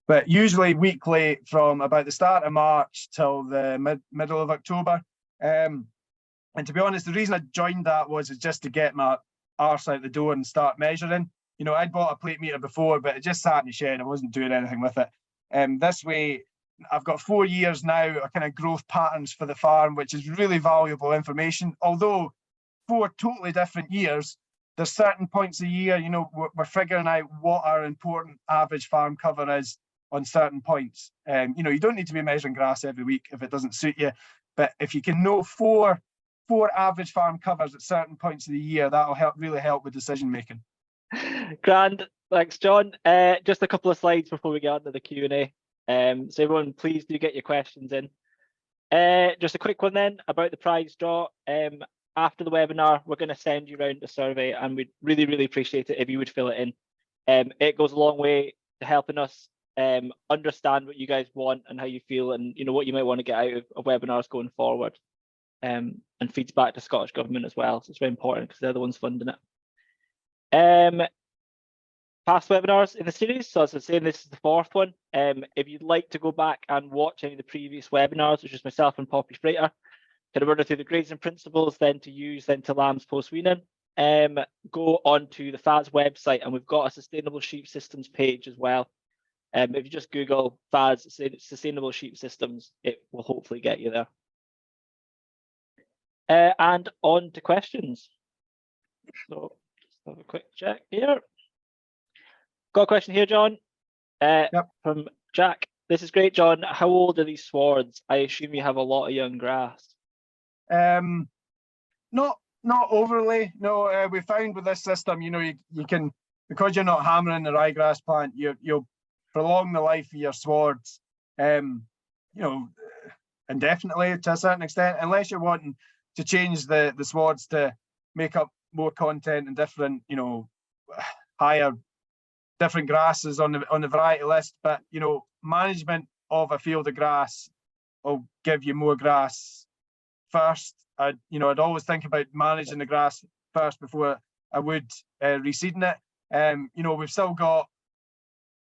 But usually weekly from about the start of March till the middle of October. And to be honest, the reason I joined that was just to get my arse out the door and start measuring. You know, I'd bought a plate meter before, but it just sat in the shed. I wasn't doing anything with it. This way, I've got 4 years now of kind of growth patterns for the farm, which is really valuable information. Although 4 totally different years, there's certain points a year, you know, we're figuring out what our important average farm cover is on certain points. You know, you don't need to be measuring grass every week if it doesn't suit you, but if you can know four average farm covers at certain points of the year, that'll really help with decision making. Grand, thanks, John. Just a couple of slides before we get on to the Q&A. So everyone, please do get your questions in. Just a quick one then about the prize draw. After the webinar, we're going to send you around a survey, and we'd really, really appreciate it if you would fill it in. It goes a long way to helping us understand what you guys want and how you feel, and you know what you might want to get out of webinars going forward, and feeds back to Scottish Government as well. So it's very important because they're the ones funding it. Past webinars in the series, so as I was saying, this is the 4th one. If you'd like to go back and watch any of the previous webinars, which is myself and Poppy Freighter, kind of run through the grazing principles, then to lambs post weaning, go onto the FAS website, and we've got a sustainable sheep systems page as well. If you just Google FAS sustainable sheep systems, it will hopefully get you there. And on to questions. So just have a quick check here. Got a question here, John, Yep. from Jack. This is great, John. How old are these swards? I assume you have a lot of young grass. Not overly. No, we found with this system, you know, you can, because you're not hammering the ryegrass plant, you'll prolong the life of your swards, you know, indefinitely to a certain extent, unless you're wanting to change the swards to make up more content and different, you know, different grasses on the variety list. But you know, management of a field of grass will give you more grass first. I'd always think about managing the grass first before I would reseeding it. You know, we've still got,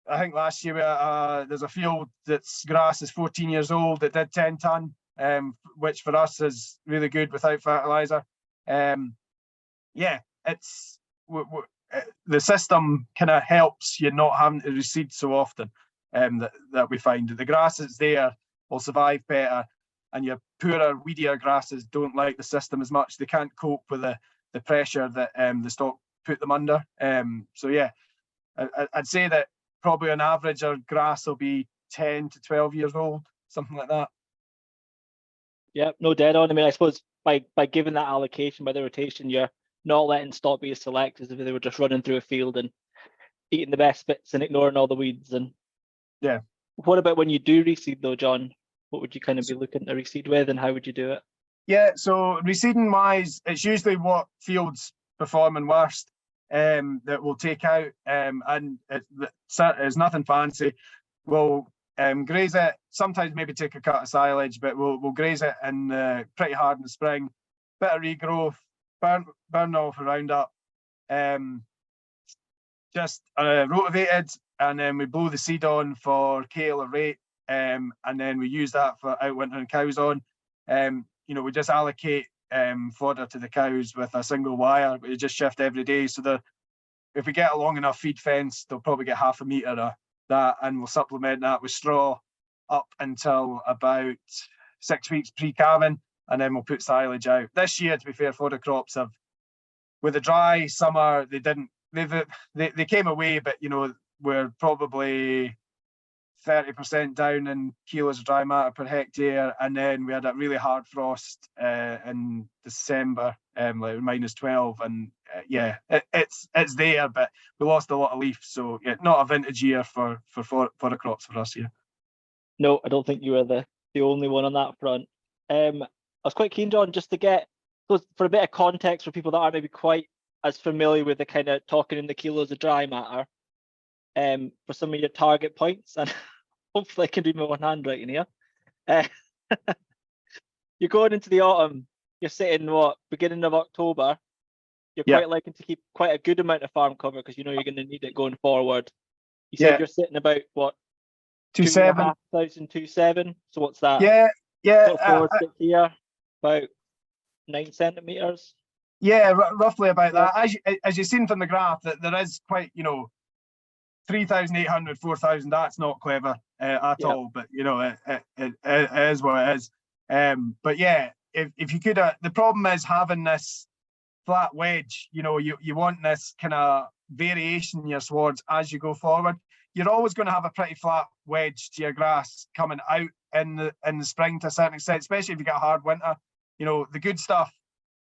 I think last year there's a field that's grass is 14 years old that did 10 tonne, which for us is really good without fertilizer. Yeah, it's the system kind of helps you not having to reseed so often. That we find the grass that's there will survive better, and your poorer, weedier grasses don't like the system as much. They can't cope with the pressure that the stock put them under. So yeah, I'd say that probably on average our grass will be 10 to 12 years old, something like that. Yeah, no, dead on. I mean, I suppose by giving that allocation, by the rotation, you're not letting stock be as select as if they were just running through a field and eating the best bits and ignoring all the weeds. And yeah. What about when you do reseed though, John? What would you kind of be looking to reseed with, and how would you do it? Yeah, so reseeding wise, it's usually what fields performing worst that we'll take out, and it's nothing fancy. We'll graze it, sometimes maybe take a cut of silage, but we'll graze it in pretty hard in the spring, bit of regrowth, burn off a Roundup, just rotivated, and then we blow the seed on for kale or rape, and then we use that for outwintering cows on. You know, we just allocate fodder to the cows with a single wire, but you just shift every day. So if we get a long enough feed fence, they'll probably get half a metre of that, and we'll supplement that with straw up until about 6 weeks pre-calving, and then we'll put silage out. This year, to be fair, fodder crops have, with a dry summer, they came away, but you know, we're probably 30% down in kilos of dry matter per hectare, and then we had a really hard frost in December, like -12, and yeah, it's there, but we lost a lot of leaf, so yeah, not a vintage year for fodder crops for us here. No, I don't think you were the only one on that front. I was quite keen, John, just to get for a bit of context for people that aren't maybe quite as familiar with the kind of talking in the kilos of dry matter, for some of your target points, and hopefully I can do my one hand right in here. You're going into the autumn, you're sitting beginning of October, you're quite liking to keep quite a good amount of farm cover because you know you're going to need it going forward. You said you're sitting about what, 2.7, 2.7. So what's that? Here, about 9 centimeters. Yeah, roughly about that. As you've seen from the graph, that there is quite, 3,800, 4,000. That's not clever at all, but it is what it is. But yeah, if you could, the problem is having this flat wedge. You want this kind of variation in your swards as you go forward. You're always going to have a pretty flat wedge to your grass coming out in the spring to a certain extent, especially if you get a hard winter. The good stuff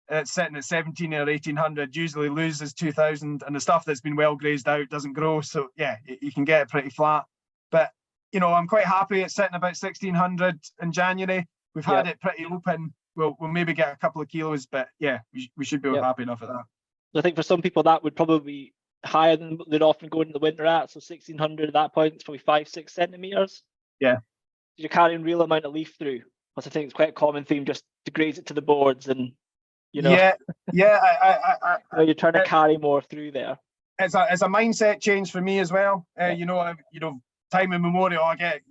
that's sitting at 17 or 1800 usually loses 2000, and the stuff that's been well grazed out doesn't grow. So yeah, you can get it pretty flat. But I'm quite happy it's sitting about 1600 in January. We've had it pretty open. We'll maybe get a couple of kilos, but yeah, we should be happy enough at that. I think for some people that would probably be higher than they'd often go into the winter at. So 1600 at that point, it's probably 5-6 centimeters. Yeah. You're carrying real amount of leaf through. Plus, I think it's quite a common theme just to graze it to the boards, and you're trying to carry more through there. It's a mindset change for me as well. Time immemorial, I get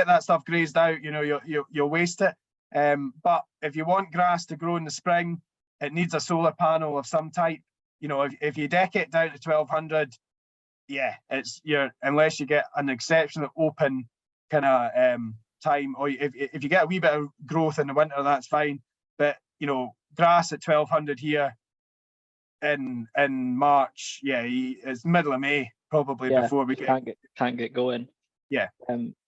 that stuff grazed out. You'll waste it. But if you want grass to grow in the spring, it needs a solar panel of some type. If you deck it down to 1200, unless you get an exceptional open kind of time, or if you get a wee bit of growth in the winter, that's fine. But grass at 1200 here in March, it's middle of May probably before we can't get going. Yeah.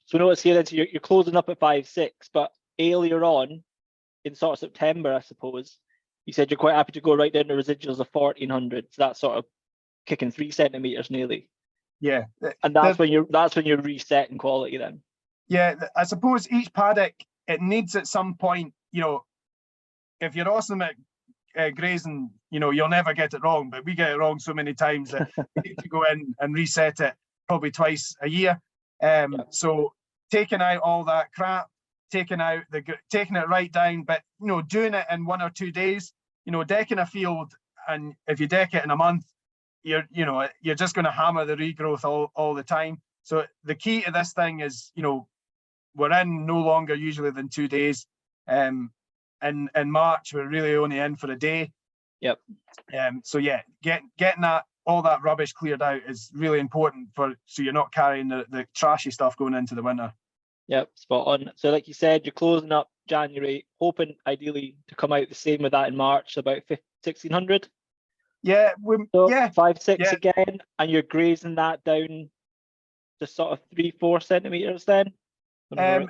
So notice here that you're closing up at 5-6, but earlier on in sort of September, I suppose, you said you're quite happy to go right down to residuals of 1400. So that's sort of kicking 3 centimeters nearly. Yeah. And that's when you're resetting quality then. Yeah, I suppose each paddock, it needs at some point, if you're awesome at grazing, you'll never get it wrong, but we get it wrong so many times that we need to go in and reset it probably twice a year. So taking out all that crap, taking it right down, but doing it in 1 or 2 days. Decking a field, and if you deck it in a month, you're just going to hammer the regrowth all the time. So the key to this thing is, we're in no longer usually than 2 days. In March, we're really only in for a day. Yep. So yeah, getting all that rubbish cleared out is really important so you're not carrying the trashy stuff going into the winter. Yep, spot on. So like you said, you're closing up January, hoping ideally to come out the same with that in March, about 1600. Yeah, 5-6 again, and you're grazing that down to sort of 3-4 centimeters then. For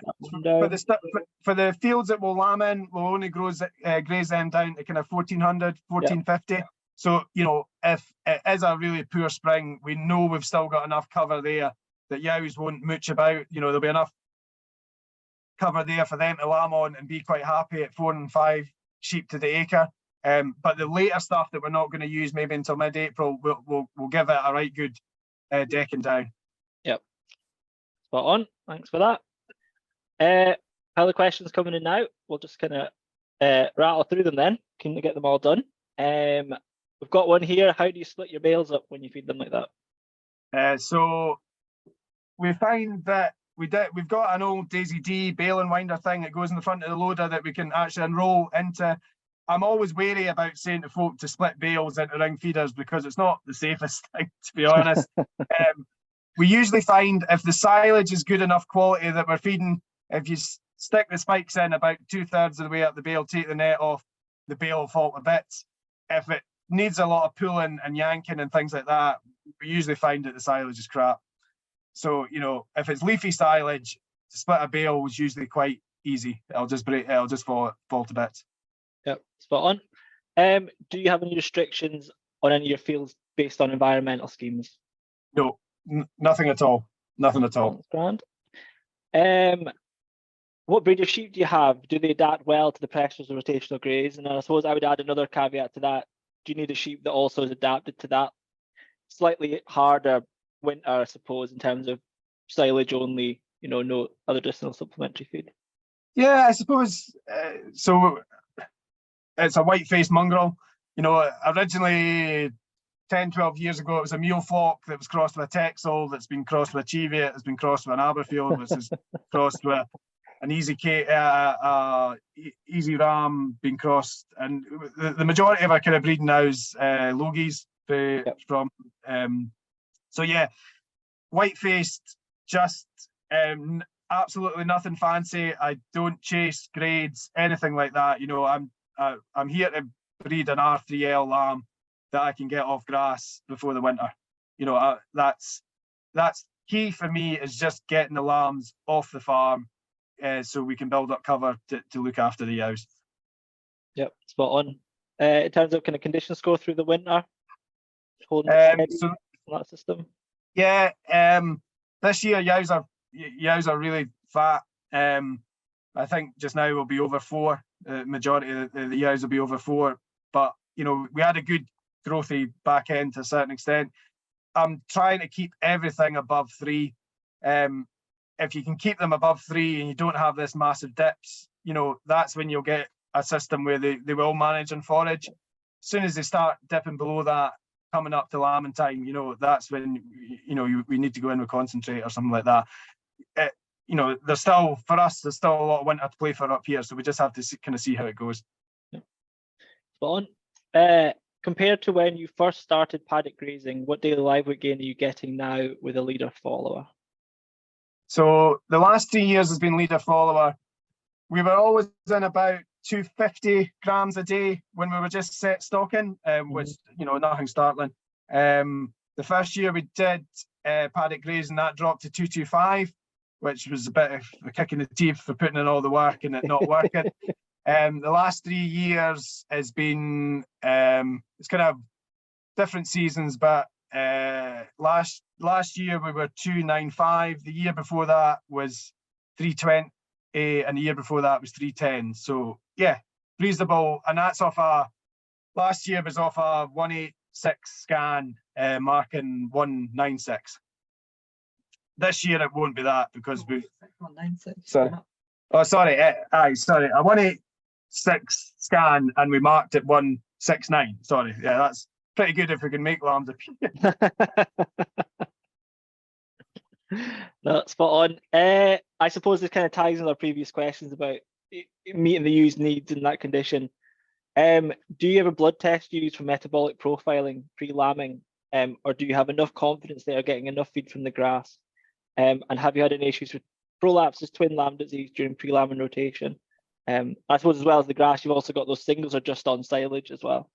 the fields that we'll lamb in, we'll only graze them down to kind of 1400, 1450. Yep. So if it is a really poor spring, we know we've still got enough cover there that yows won't mooch about. There'll be enough cover there for them to lamb on and be quite happy at 4 and 5 sheep to the acre. But the later stuff that we're not going to use maybe until mid-April, we'll give it a right good decking down. Yep, spot on. Thanks for that. Other questions coming in now. We'll just kind of rattle through them then. Can we get them all done? We've got one here. How do you split your bales up when you feed them like that? So we find that we've got an old Daisy D bale and winder thing that goes in the front of the loader that we can actually enroll into. I'm always wary about saying to folk to split bales into ring feeders because it's not the safest thing, to be honest. We usually find if the silage is good enough quality that we're feeding, if you stick the spikes in about 2/3 of the way up the bale, take the net off, the bale will fall to bits. If it needs a lot of pulling and yanking and things like that, we usually find that the silage is crap. So, you know, if it's leafy silage, to split a bale is usually quite easy. It'll just fall to bits. Yep, spot on. Do you have any restrictions on any of your fields based on environmental schemes? No, nothing at all. Nothing at all. That's grand. What breed of sheep do you have? Do they adapt well to the pressures of rotational graze? And I suppose I would add another caveat to that. Do you need a sheep that also is adapted to that slightly harder winter, I suppose, in terms of silage only, you know, no other additional supplementary feed? Yeah, I suppose so. It's a white-faced mongrel. You know, originally 10, 12 years ago, it was a mule flock that was crossed with a Texel, that's been crossed with a Cheviot, it's been crossed with an Aberfield, which is crossed with an easy ram being crossed. And the majority of our kind of breeding now is Logies from. So yeah, white-faced, just absolutely nothing fancy. I don't chase grades, anything like that. You know, I'm here to breed an R3L lamb that I can get off grass before the winter. You know, that's key for me, is just getting the lambs off the farm, so we can build up cover to look after the ewes. Yep, spot on. In terms of kind of condition score through the winter, holding it steady So on that system. yeah, this year ewes are really fat. I think just now will be over 4. The majority of the ewes will be over 4. But you know, we had a good growthy back end to a certain extent. I'm trying to keep everything above 3. If you can keep them above 3 and you don't have this massive dips, you know, that's when you'll get a system where they will manage and forage. As soon as they start dipping below that, coming up to lambing time, you know, that's when, you know, we need to go in with concentrate or something like that. You know, there's still a lot of winter to play for up here, so we just have to kind of see how it goes. Spot on. Compared to when you first started paddock grazing, what daily live weight gain are you getting now with a leader follower? So the last 3 years has been leader follower. We were always in about 250 grams a day when we were just set stocking, which, you know, nothing startling. The first year we did paddock grazing, that dropped to 225, which was a bit of a kick in the teeth for putting in all the work and it not working. The last 3 years has been, it's kind of different seasons, but last year we were 295. The year before that was 320, and the year before that was 310. So yeah, reasonable. And that's last year was off a 186 scan, marking 196. This year it won't be that because we've 196. Sorry. Oh, sorry. Sorry. A 186 scan and we marked it 169. Sorry. Yeah, that's pretty good if we can make lambs appear. No, spot on. I suppose this kind of ties in our previous questions about meeting the ewe's needs in that condition. Do you have a blood test used for metabolic profiling pre-lambing, or do you have enough confidence they are getting enough feed from the grass? And have you had any issues with prolapses, twin lamb disease during pre-lambing rotation? I suppose as well as the grass, you've also got those singles are just on silage as well.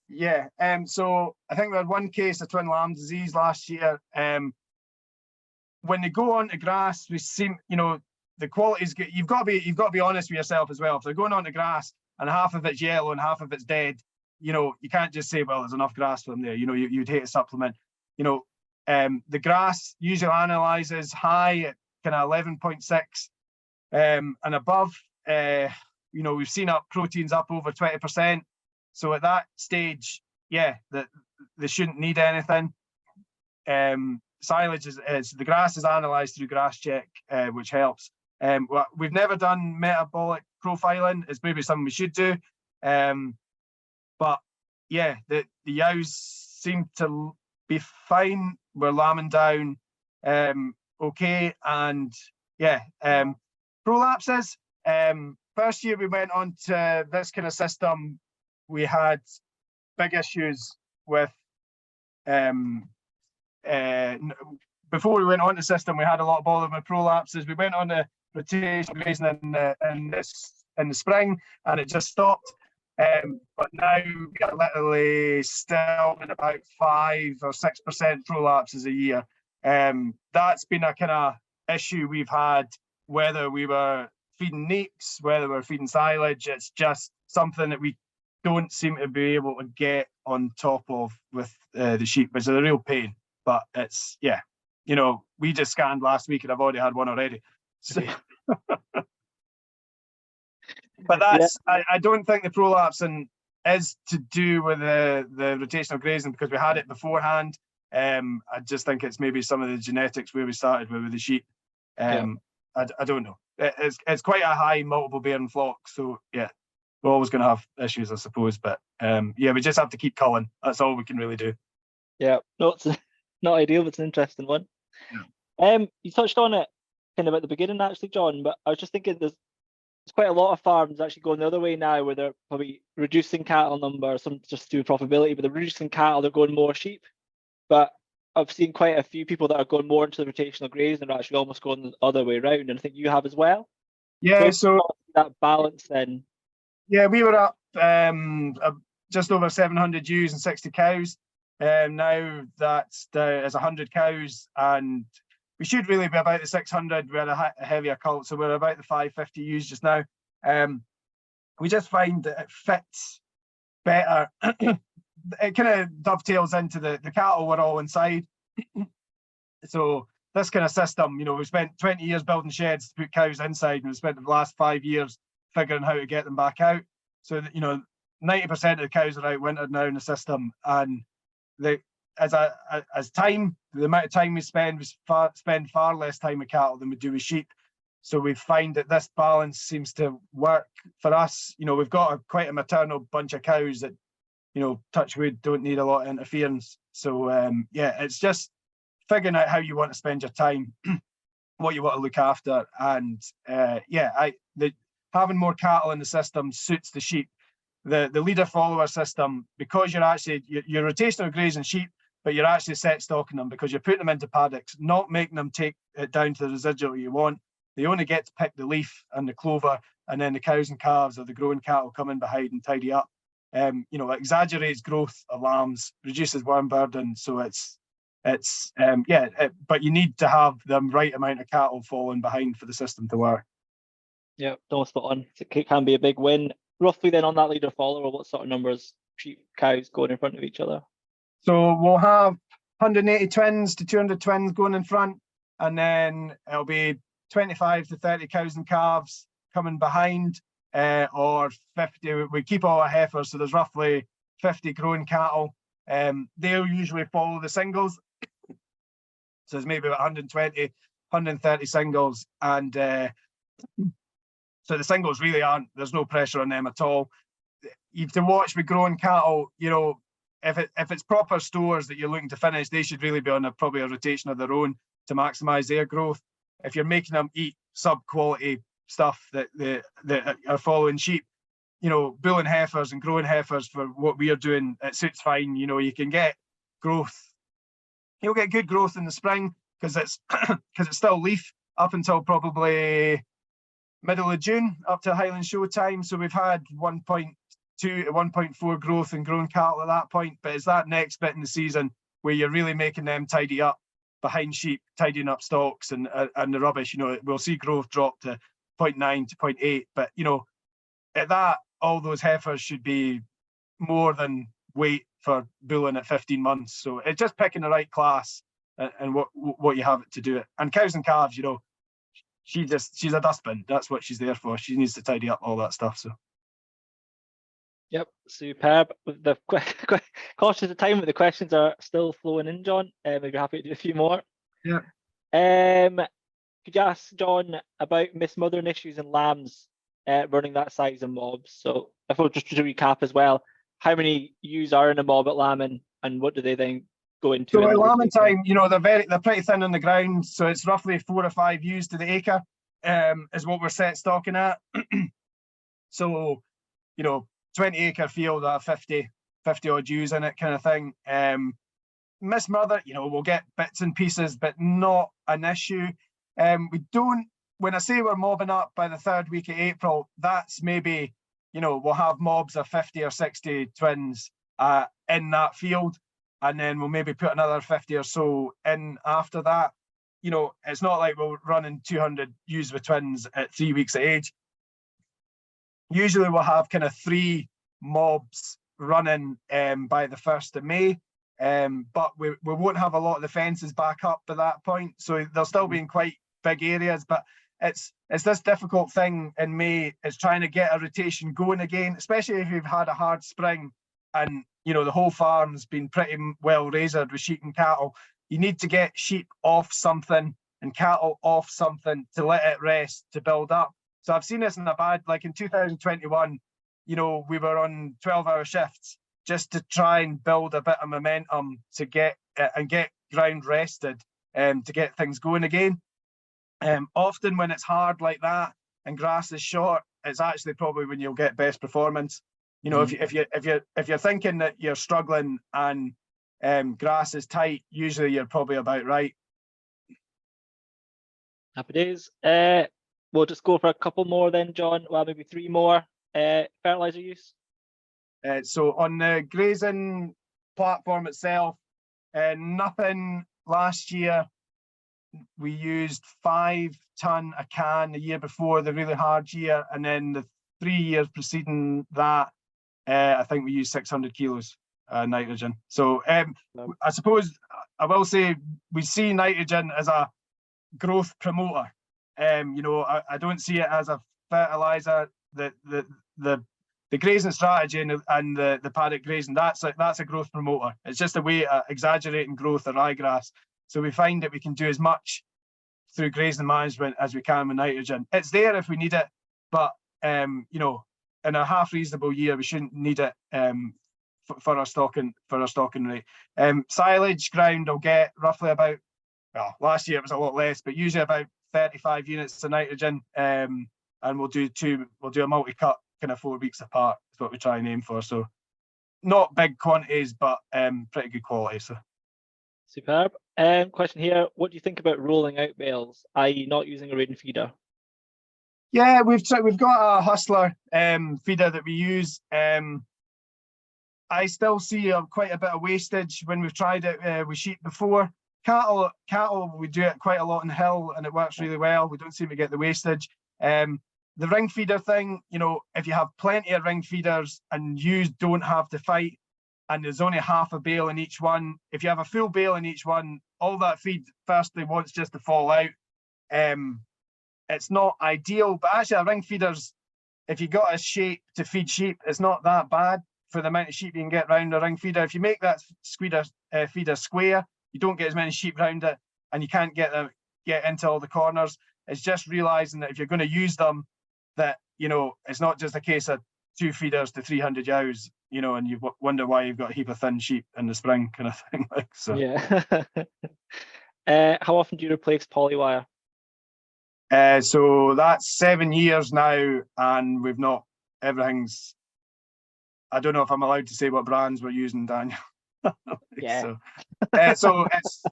Yeah. So I think we had one case of twin lamb disease last year. When they go onto grass, we seem, you know, the quality is good. You've got to be honest with yourself as well. If they're going onto grass and half of it's yellow and half of it's dead, you know, you can't just say, well, there's enough grass for them there. You know, you'd hate a supplement. You know, the grass usually analyzes high at kind of 11.6 and above. You know, we've seen up proteins up over 20%. So at that stage, yeah, they shouldn't need anything. Silage is the grass is analysed through grass check, which helps. We've never done metabolic profiling. It's maybe something we should do. But yeah, the ewes seem to be fine. We're lambing down okay, and yeah, prolapses. First year we went on to this kind of system, we had big issues with before we went on the system, we had a lot of bother with prolapses. We went on the rotation grazing in the spring, and it just stopped. But now we are literally still in about 5 or 6% prolapses a year. That's been a kind of issue we've had, whether we were feeding neeps, whether we're feeding silage. It's just something that we don't seem to be able to get on top of with the sheep, which is a real pain. But it's, yeah, you know, we just scanned last week and I've already had one already. So, but that's, I don't think the prolapsing is to do with the rotational grazing, because we had it beforehand. I just think it's maybe some of the genetics where we started with the sheep. I don't know. It's quite a high multiple bearing flock, so yeah, we're always going to have issues, I suppose. But yeah, we just have to keep culling. That's all we can really do. Yeah, no, it's not ideal, but it's an interesting one. Yeah. You touched on it kind of at the beginning, actually, John. But I was just thinking, there's quite a lot of farms actually going the other way now, where they're probably reducing cattle number, some just to do profitability, but they're reducing cattle, they're going more sheep. But I've seen quite a few people that are going more into the rotational grazing and are actually almost going the other way around, and I think you have as well. Yeah, so that balance then. Yeah, we were up just over 700 ewes and 60 cows. Now that's as 100 cows, and we should really be about the 600. We're a heavier cult, so we're about the 550 ewes just now. We just find that it fits better. It kind of dovetails into the cattle we're all inside. So this kind of system, you know, we spent 20 years building sheds to put cows inside, and we spent the last 5 years figuring how to get them back out. So that, you know, 90% of the cows are out wintered now in the system, and as time, the amount of time we spend far less time with cattle than we do with sheep. So we find that this balance seems to work for us. You know, we've got quite a maternal bunch of cows that, you know, touch wood, don't need a lot of interference. So yeah, it's just figuring out how you want to spend your time, what you want to look after, and yeah, having more cattle in the system suits the sheep. The leader follower system, because you're rotational grazing sheep, but you're actually set stocking them, because you're putting them into paddocks, not making them take it down to the residual you want. They only get to pick the leaf and the clover, and then the cows and calves or the growing cattle come in behind and tidy up. You know, it exaggerates growth of lambs, reduces worm burden. So but you need to have the right amount of cattle falling behind for the system to work. Yeah, don't spot on. It can be a big win. Roughly then on that leader follower, what sort of numbers sheep, cows going in front of each other? So we'll have 180 twins to 200 twins going in front, and then it'll be 25 to 30 cows and calves coming behind, or 50. We keep all our heifers, so there's roughly 50 growing cattle. They'll usually follow the singles. So there's maybe about 120, 130 singles, and so the singles really there's no pressure on them at all. You have to watch with growing cattle, you know, if it's proper stores that you're looking to finish, they should really be on probably a rotation of their own to maximize their growth. If you're making them eat sub-quality stuff that are following sheep, you know, bulling heifers and growing heifers for what we are doing, it suits fine. You know, you can get growth. You'll get good growth in the spring because it's still leaf up until probably middle of June, up to Highland show time. So we've had 1.2 to 1.4 growth in growing cattle at that point. But it's that next bit in the season where you're really making them tidy up behind sheep, tidying up stocks and the rubbish. You know, we'll see growth drop to 0.9 to 0.8. But, you know, at that, all those heifers should be more than weight for bulling at 15 months. So it's just picking the right class and what you have it to do it. And cows and calves, you know, she's a dustbin. That's what she's there for. She needs to tidy up all that stuff. So yep, superb. With the cautious of time, but the questions are still flowing in, John. If you're happy to do a few more. Yeah. Could you ask John about mismothering issues in lambs running that size of mobs? So if I just to recap as well, how many ewes are in a mob at lambing, and what do they then go into? So at lambing time, you know, they're pretty thin on the ground, so it's roughly 4 or 5 ewes to the acre, is what we're set stocking at. So, you know, 20-acre field at 50 odd ewes in it, kind of thing. Mismother, you know, we'll get bits and pieces, but not an issue. We don't. When I say we're mobbing up by the 3rd week of April, that's maybe, you know, we'll have mobs of 50 or 60 twins in that field. and then we'll maybe put another 50 or so in after that. You know, it's not like we're running 200 ewes with twins at 3 weeks of age. Usually we'll have kind of 3 mobs running by the 1st of May, but we won't have a lot of the fences back up by that point, so they'll still be in quite big areas. But it's this difficult thing in May, is trying to get a rotation going again, especially if you've had a hard spring and, you know, the whole farm's been pretty well razored with sheep and cattle. You need to get sheep off something and cattle off something to let it rest, to build up. So I've seen this in a bad, like in 2021, you know, we were on 12-hour shifts just to try and build a bit of momentum to get ground rested, to get things going again. Often when it's hard like that and grass is short, it's actually probably when you'll get best performance. You know, if you're thinking that you're struggling and grass is tight, usually you're probably about right. Happy days. We'll just go for a couple more then, John. Well, maybe 3 more. Fertilizer use. So on the grazing platform itself, nothing last year. We used 5 tonne a can the year before, the really hard year, and then the 3 years preceding that, I think we used 600 kilos nitrogen. So I suppose I will say we see nitrogen as a growth promoter. You know, I don't see it as a fertilizer. The grazing strategy and the paddock grazing, that's a growth promoter. It's just a way of exaggerating growth of ryegrass. So we find that we can do as much through grazing management as we can with nitrogen. It's there if we need it, but you know, in a half reasonable year, we shouldn't need it for our stocking rate. Silage ground will get roughly about, well, last year it was a lot less, but usually about 35 units of nitrogen, and we'll do a multi-cut kind of 4 weeks apart is what we try and aim for. So not big quantities, but pretty good quality. So Superb. Question here: what do you think about rolling out bales, i.e., not using a rain feeder? Yeah, we've got a hustler feeder that we use. I still see quite a bit of wastage when we've tried it with sheep before. Cattle, we do it quite a lot in the hill, and it works really well. We don't seem to get the wastage. The ring feeder thing, you know, if you have plenty of ring feeders and you don't have to fight, and there's only half a bale in each one, if you have a full bale in each one, all that feed firstly wants just to fall out. It's not ideal, but actually a ring feeder's, if you got a shape to feed sheep, it's not that bad for the amount of sheep you can get around a ring feeder. If you make that feeder square, you don't get as many sheep around it, and you can't get into all the corners. It's just realizing that if you're going to use them, that, you know, it's not just a case of 2 feeders to 300 ewes, you know, and you wonder why you've got a heap of thin sheep in the spring, kind of thing. Like, so Yeah. How often do you replace polywire? So that's 7 years now, and we've not, everything's, I don't know if I'm allowed to say what brands we're using, Daniel. Yeah. So it's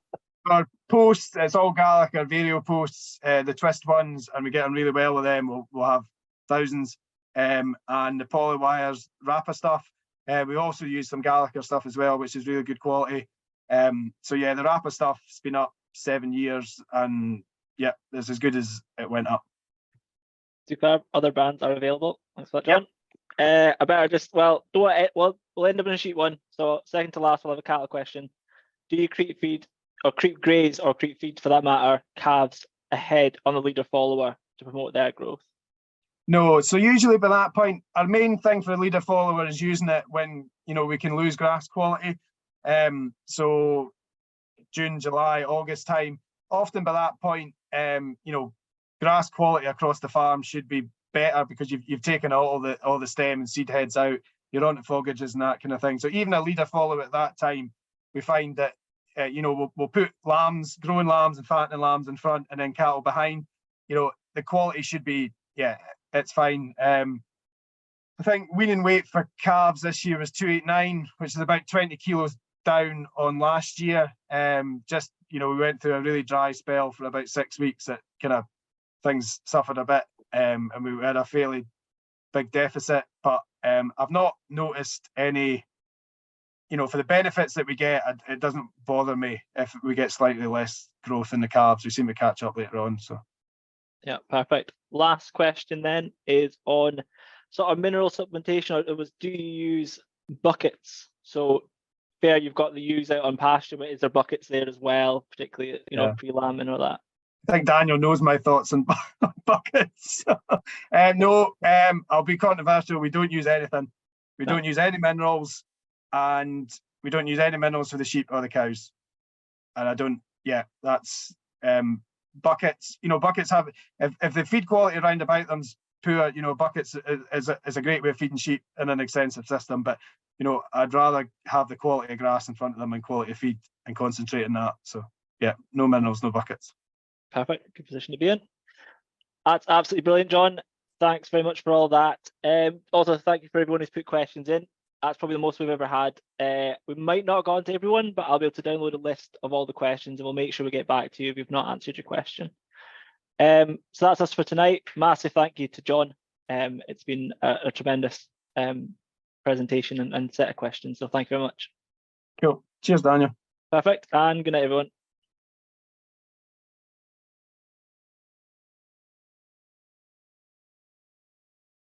our posts, it's all Gallagher Vario posts, the twist ones, and we get on really well with them. We'll have thousands. And the polywires, Rappa stuff. We also use some Gallagher stuff as well, which is really good quality. So yeah, the Rappa stuff's been up 7 years, and yeah, it's as good as it went up. Superb. Other brands are available. Thanks for that, John. Yep. I better just, we'll end up in a sheep one. So second to last, we'll have a cattle question. Do you creep feed or creep graze or creep feed for that matter calves ahead on the leader follower to promote their growth? No, so usually by that point, our main thing for a leader follower is using it when, you know, we can lose grass quality. So June, July, August time. Often by that point, you know, grass quality across the farm should be better because you've taken all the stem and seed heads out. You're on to fogages and that kind of thing. So even a leader follower at that time, we find that you know, we'll put lambs, growing lambs and fattening lambs in front, and then cattle behind. You know, the quality should be, yeah, it's fine. I think weaning weight for calves this year was 289, which is about 20 kilos down on last year. Just, you know, we went through a really dry spell for about 6 weeks that kind of things suffered a bit, and we had a fairly big deficit, but I've not noticed any for the benefits that we get, it doesn't bother me if we get slightly less growth in the calves. We seem to catch up later on. So yeah, perfect. Last question then is on sort of mineral supplementation. It was, do you use buckets? So fair, you've got the ewes out on pasture, but is there buckets there as well, particularly pre-lamb and all that? I think Daniel knows my thoughts on buckets. No, I'll be controversial. We don't use anything. We don't use any minerals, and we don't use any minerals for the sheep or the cows. And I don't. Yeah, that's buckets. Buckets have, if the feed quality around about them's poor, buckets is a great way of feeding sheep in an extensive system. But I'd rather have the quality of grass in front of them and quality of feed and concentrate on that. So yeah, no minerals, no buckets. Perfect. Good position to be in. That's absolutely brilliant, John. Thanks very much for all that. Also, thank you for everyone who's put questions in. That's probably the most we've ever had. We might not have gone to everyone, but I'll be able to download a list of all the questions and we'll make sure we get back to you if you've not answered your question. So that's us for tonight. Massive thank you to John. It's been a tremendous presentation and set of questions. So thank you very much. Cool. Cheers, Daniel. Perfect. And good night, everyone.